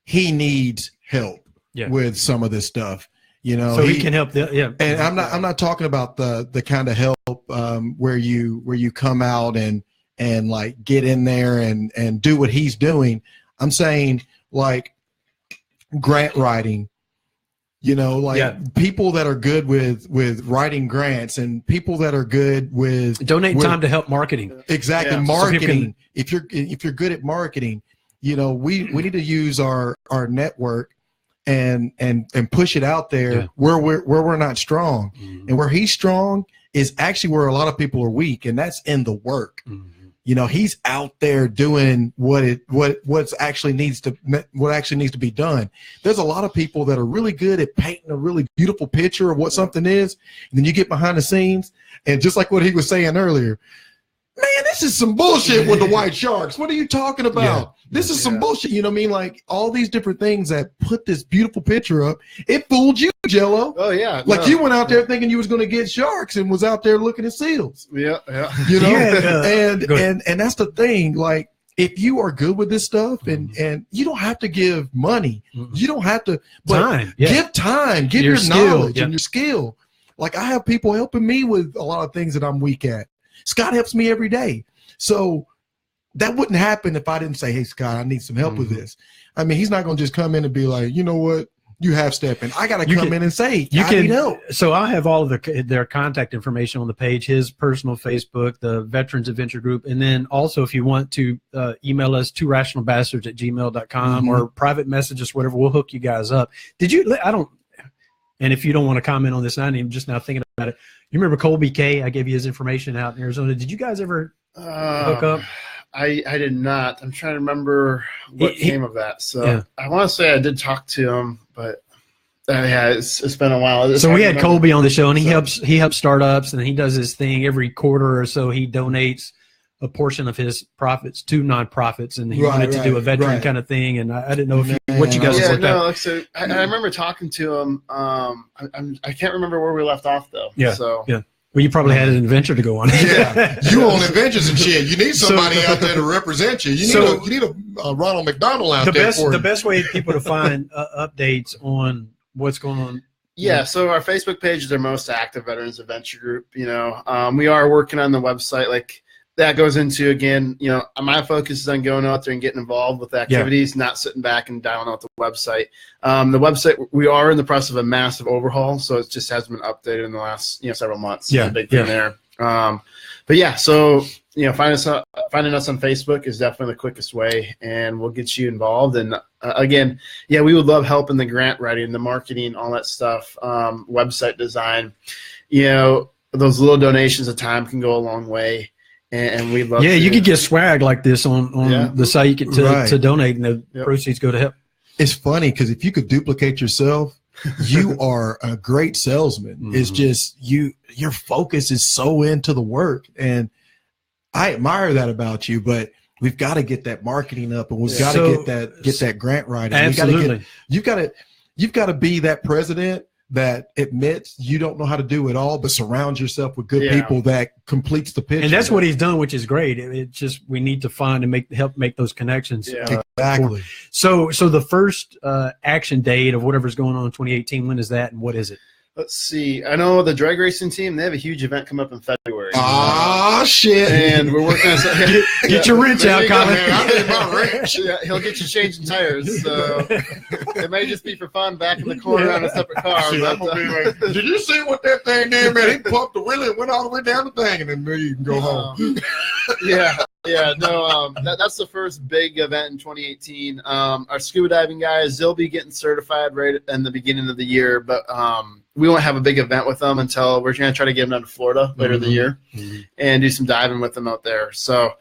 he needs help with some of this stuff. So he can help. And I'm not talking about the kind of help where you come out and like get in there and do what he's doing. I'm saying like grant writing, people that are good with writing grants and people that are good with donate time to help marketing. Exactly. Yeah. Marketing. If you're good at marketing, we need to use our network and push it out there where we're not strong. And where he's strong is actually where a lot of people are weak, and that's in the work. he's out there doing what actually needs to be done. There's a lot of people that are really good at painting a really beautiful picture of what something is, and then you get behind the scenes, and just like what he was saying earlier, man, this is some bullshit with the white sharks. What are you talking about? Yeah. This is some bullshit. You know what I mean? Like all these different things that put this beautiful picture up. It fooled you, Jello. Oh yeah. Like you went out there thinking you was going to get sharks and was out there looking at seals. Yeah. You know, Yeah, and that's the thing. Like if you are good with this stuff, and you don't have to give money, you don't have to Time. Yeah. give time, give your skill, knowledge and your skill. Like I have people helping me with a lot of things that I'm weak at. Scott helps me every day. So that wouldn't happen if I didn't say, hey, Scott, I need some help with this. I mean, he's not going to just come in and be like, you know what, you half stepping. I got to come in and say, I need help. So I have all of their contact information on the page, his personal Facebook, the Veterans Adventure Group. And then also if you want to email us, twораtionalbastards@gmail.com or private message us, whatever, we'll hook you guys up. And if you don't want to comment on this, I'm just now thinking about it. You remember Colby K? I gave you his information out in Arizona. Did you guys ever hook up? I did not. I'm trying to remember what came of that. So I want to say I did talk to him, but it's been a while. So we had Colby on the show, and he helps startups, and he does his thing every quarter or so. He donates a portion of his profits to nonprofits, and he wanted to do a veteran kind of thing. And I didn't know what you guys worked out. So I remember talking to him. I can't remember where we left off though. Well, you probably had an adventure to go on. Yeah, you on adventures and shit. You need somebody out there to represent you. You need a Ronald McDonald out there for you. The best way for people to find updates on what's going on. Yeah, so our Facebook page is our most active Veterans Adventure Group. We are working on the website. Like that goes into, again, my focus is on going out there and getting involved with activities, not sitting back and dialing out the website. The website, we are in the process of a massive overhaul, so it just hasn't been updated in the last several months. Yeah, a big thing there. But yeah, so finding us on Facebook is definitely the quickest way, and we'll get you involved. And again, we would love help in the grant writing, the marketing, all that stuff, website design. Those little donations of time can go a long way. And we'd love you could get swag like this on the site to donate, and the proceeds go to help. It's funny because if you could duplicate yourself, you are a great salesman. It's just your focus is so into the work, and I admire that about you. But we've got to get that marketing up, and we've got to get that grant writing. Absolutely, you've got to be that president that admits you don't know how to do it all, but surrounds yourself with good people that completes the picture. And that's what he's done, which is great. It's just we need to find and help make those connections. Exactly. So the first action date of whatever's going on in 2018, when is that, and what is it? Let's see. I know the drag racing team, they have a huge event come up in February. Ah, shit. And we're working on something. Get your wrench out, Colin. I need my wrench. Yeah, he'll get you changing tires. So it may just be for fun back in the corner on a separate car. See, I'm gonna be like, did you see what that thing did, man? He pumped the wheel and went all the way down the thing, and then you can go home. That's the first big event in 2018. Our scuba diving guys, they'll be getting certified right in the beginning of the year, but we won't have a big event with them until we're going to try to get them down to Florida later in the year and do some diving with them out there. So,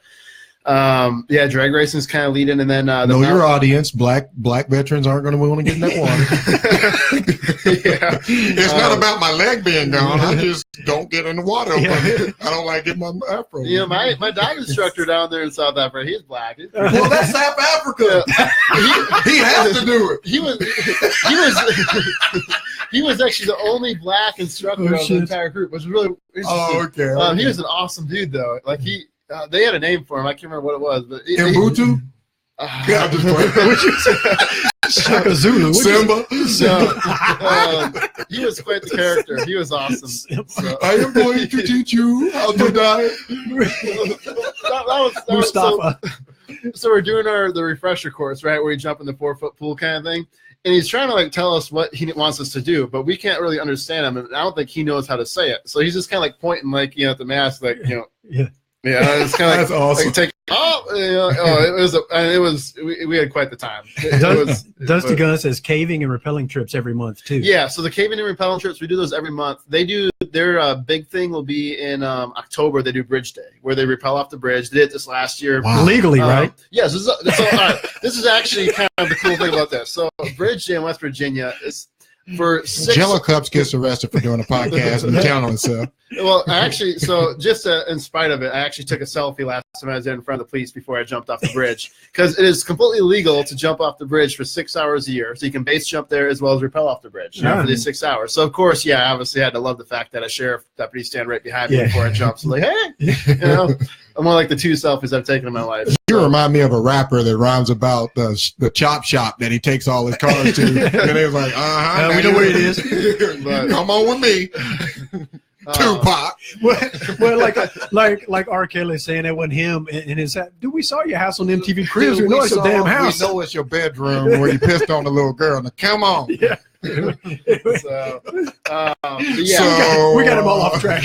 drag racing is kind of leading, and then your audience. Black veterans aren't going to want to get in that water. It's not about my leg being gone. I just don't get in the water. I don't like getting my afro. My dive instructor down there in South Africa, he's black. Well, that's South Africa. He has to do it. He was actually the only black instructor of the entire group, which was really interesting. Oh, okay. He was an awesome dude, though. Like they had a name for him. I can't remember what it was, but Mbutu. Yeah, Shaka Zulu. Simba. He was quite the character. He was awesome. So. I am going to teach you how to dive. That was Mustafa. So we're doing the refresher course, right, where you jump in the 4-foot pool kind of thing. And he's trying to tell us what he wants us to do, but we can't really understand him, and I don't think he knows how to say it. So he's just kind of pointing at the mask, Yeah. Yeah, it's kind of that's awesome. Take We had quite the time. Dusty Gun says caving and rappelling trips every month too. Yeah, so the caving and rappelling trips, we do those every month. They do their big thing will be in October. They do Bridge Day where they rappel off the bridge. They did this last year. Wow. Legally, right? Yes. Yeah, so this is actually kind of the cool thing about this. So Bridge Day in West Virginia is for 6 Jello Cups gets arrested for doing a podcast and telling on himself. Well, just in spite of it, I actually took a selfie last time I was in front of the police before I jumped off the bridge because it is completely legal to jump off the bridge for 6 hours a year. So you can base jump there as well as rappel off the bridge for these 6 hours. So, of course, I obviously had to love the fact that a sheriff deputy stand right behind me before I jumped. So, like, hey, I'm one of like the 2 selfies I've taken in my life. You remind me of a rapper that rhymes about the chop shop that he takes all his cars to. And he was like, we know where it is. But, come on with me. Tupac. Well, like R. Kelly saying that wasn't him in his house. Dude, we saw your house on MTV Cribs. We know it's your damn house. We know it's your bedroom where you pissed on the little girl. Now, come on. Yeah. So, we got him all off track.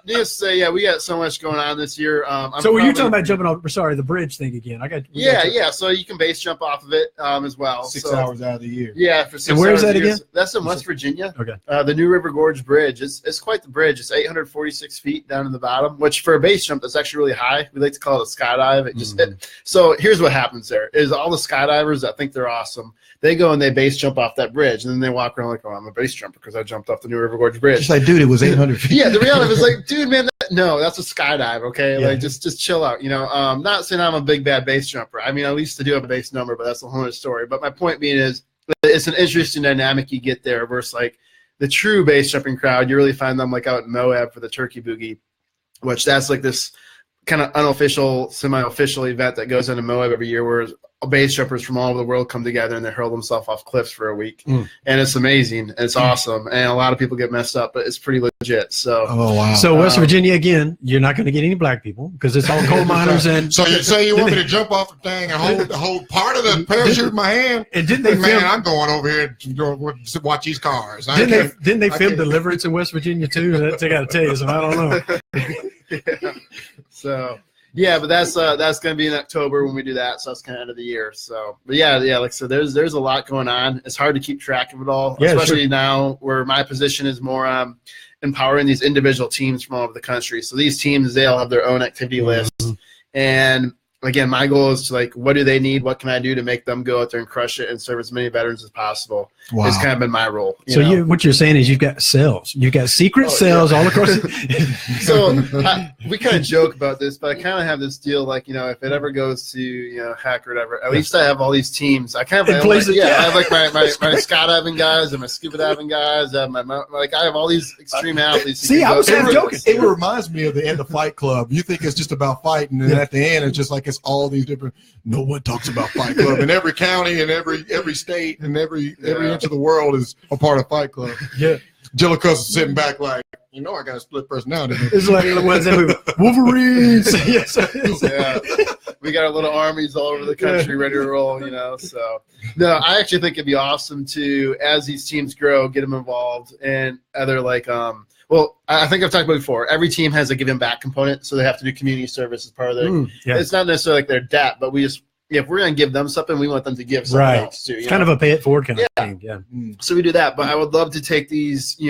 Just say, we got so much going on this year. So were you talking about jumping off? Sorry, the bridge thing again. So you can base jump off of it as well. 6 hours out of the year. Yeah, for 6 hours. And where is that again? That's in West Virginia. Okay. The New River Gorge Bridge. It's quite the bridge. It's 846 feet down in the bottom, which for a base jump, that's actually really high. We like to call it a skydive. So here's what happens there is all the skydivers that think they're awesome, they go and they base jump off that bridge, and then they walk around like, oh, I'm a base jumper because I jumped off the New River Gorge Bridge. Just like, dude, it was 800 feet. Yeah, the reality is like, dude, man, no, that's a skydive, okay? Yeah. Like, just chill out, not saying I'm a big, bad base jumper. I mean, I used to do have a base number, but that's a whole other story. But my point being is it's an interesting dynamic you get there versus, like, the true base jumping crowd. You really find them, like, out in Moab for the Turkey Boogie, which that's, like, this kind of unofficial, semi-official event that goes on in Moab every year where base jumpers from all over the world come together and they hurl themselves off cliffs for a week. And it's amazing. And it's awesome. And a lot of people get messed up, but it's pretty legit. So, So West Virginia, again, you're not going to get any black people because it's all coal miners. And so you say you want me to jump off the thing and hold part of the parachute in my hand? And didn't they film? I'm going over here to watch these cars. Didn't they film Deliverance in West Virginia too? I got to tell you something. I don't know. So. Yeah, but that's going to be in October when we do that, so that's kind of end of the year. So, but yeah, like I said, there's a lot going on. It's hard to keep track of it all, especially now where my position is more empowering these individual teams from all over the country. So these teams, they all have their own activity lists, and again, my goal is to, like, what do they need? What can I do to make them go out there and crush it and serve as many veterans as possible? Wow. It's kind of been my role. What you're saying is you've got cells. You've got secret cells all across. So we kind of joke about this, but I kind of have this deal, like, if it ever goes to, heck or whatever, at least I have all these teams. I kind of have, I have like my skydiving guys and my scuba diving guys. I have I have all these extreme athletes. See, I was joking. It reminds me of the end of Fight Club. You think it's just about fighting, and at the end, it's just like it's all these different. No one talks about Fight Club, in every county and every state and every inch of the world is a part of Fight Club. Yeah, Jello is sitting back like, I got a split personality. It's like the ones that Wolverines. Yes. Yeah, we got our little armies all over the country ready to roll. So no, I actually think it'd be awesome to, as these teams grow, get them involved and other well, I think I've talked about it before. Every team has a giving back component, so they have to do community service as part of their. It's not necessarily like their debt, but we just, if we're going to give them something, we want them to give something else too. It's kind of a pay it forward kind of thing. Yeah. So we do that, but I would love to take these,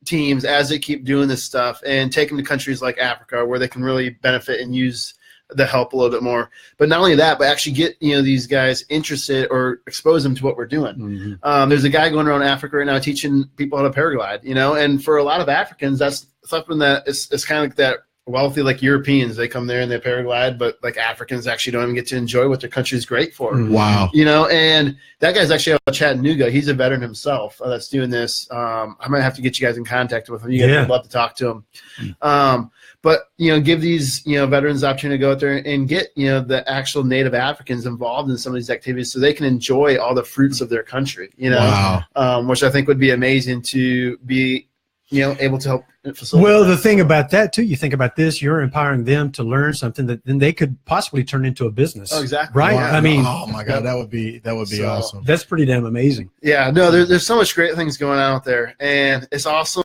teams as they keep doing this stuff and take them to countries like Africa where they can really benefit and use the help a little bit more. But not only that, but actually get these guys interested or expose them to what we're doing. There's a guy going around Africa right now teaching people how to paraglide, and for a lot of Africans, that's something that it's kind of like that wealthy, like Europeans, they come there and they paraglide, but like Africans actually don't even get to enjoy what their country is great for. Wow. And that guy's actually out of Chattanooga. He's a veteran himself that's doing this. I might have to get you guys in contact with him. You guys would love to talk to him. But, give these, veterans the opportunity to go out there and get, the actual native Africans involved in some of these activities so they can enjoy all the fruits of their country, Wow. Which I think would be amazing to be able to help facilitate. Well, the thing about that too, you think about this, you're empowering them to learn something that then they could possibly turn into a business. Oh, exactly. Right. Wow. I mean, oh my God, that would be awesome. That's pretty damn amazing. Yeah, no, there's so much great things going on out there, and it's awesome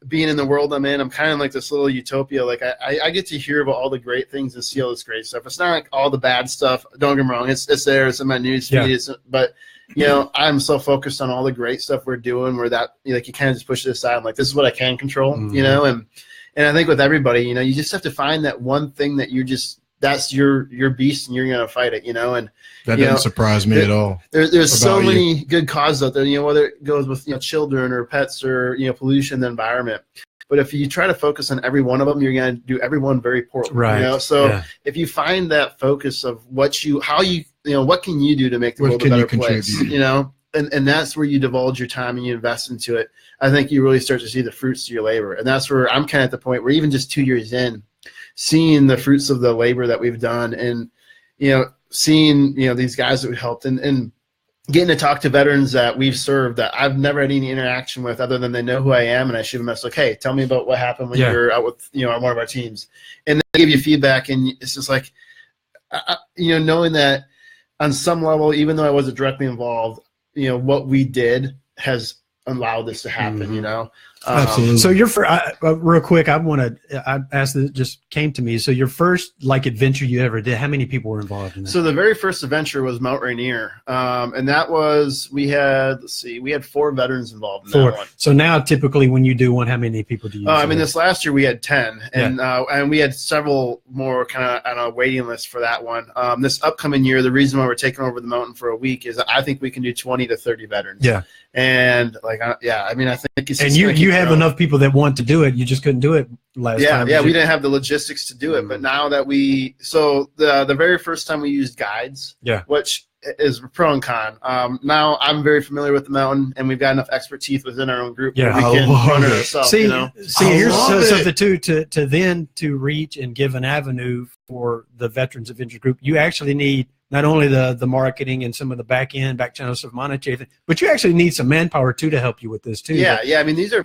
being in the world I'm in. I'm kind of like this little utopia. Like I get to hear about all the great things and see all this great stuff. It's not like all the bad stuff. Don't get me wrong. It's there. It's in my news feed. Yeah. But I'm so focused on all the great stuff we're doing where that you kind of just push it aside. I'm like, this is what I can control, and I think with everybody, you just have to find that one thing that that's your beast and you're going to fight it, and that doesn't surprise me at all. There's so many good causes out there, whether it goes with, children or pets or, pollution, the environment. But if you try to focus on every one of them, you're going to do everyone very poorly. Right. So if you find that focus of what can you do to make the world a better place, and that's where you divulge your time and you invest into it, I think you really start to see the fruits of your labor. And that's where I'm kind of at the point where even just 2 years in, seeing the fruits of the labor that we've done and, seeing, these guys that we helped and getting to talk to veterans that we've served that I've never had any interaction with other than they know who I am. And I shoot them a message like, hey, tell me about what happened when you were out with, one of our teams. And they give you feedback. And it's just like, knowing that on some level, even though I wasn't directly involved, what we did has allowed this to happen, Absolutely. So your real quick, I asked that just came to me. So your first adventure you ever did, how many people were involved in that? So the very first adventure was Mount Rainier, and that was we had 4 veterans involved in that one. So now typically when you do one, how many people do you? This last year we had 10, and we had several more kind of on a waiting list for that one. This upcoming year, the reason why we're taking over the mountain for a week is I think we can do 20 to 30 veterans. Yeah. And I think it's and you have enough people that want to do it. You just couldn't do it last time. Yeah, we didn't have the logistics to do it, but now that the very first time we used guides, which is pro and con. Now I'm very familiar with the mountain, and we've got enough expertise within our own group. Yeah, we can run it ourselves. See, here's something too to reach and give an avenue for the Veterans Adventure Group. You actually need not only the marketing and some of the back channel stuff, monetary, but you actually need some manpower too to help you with this too. Yeah. I mean, these are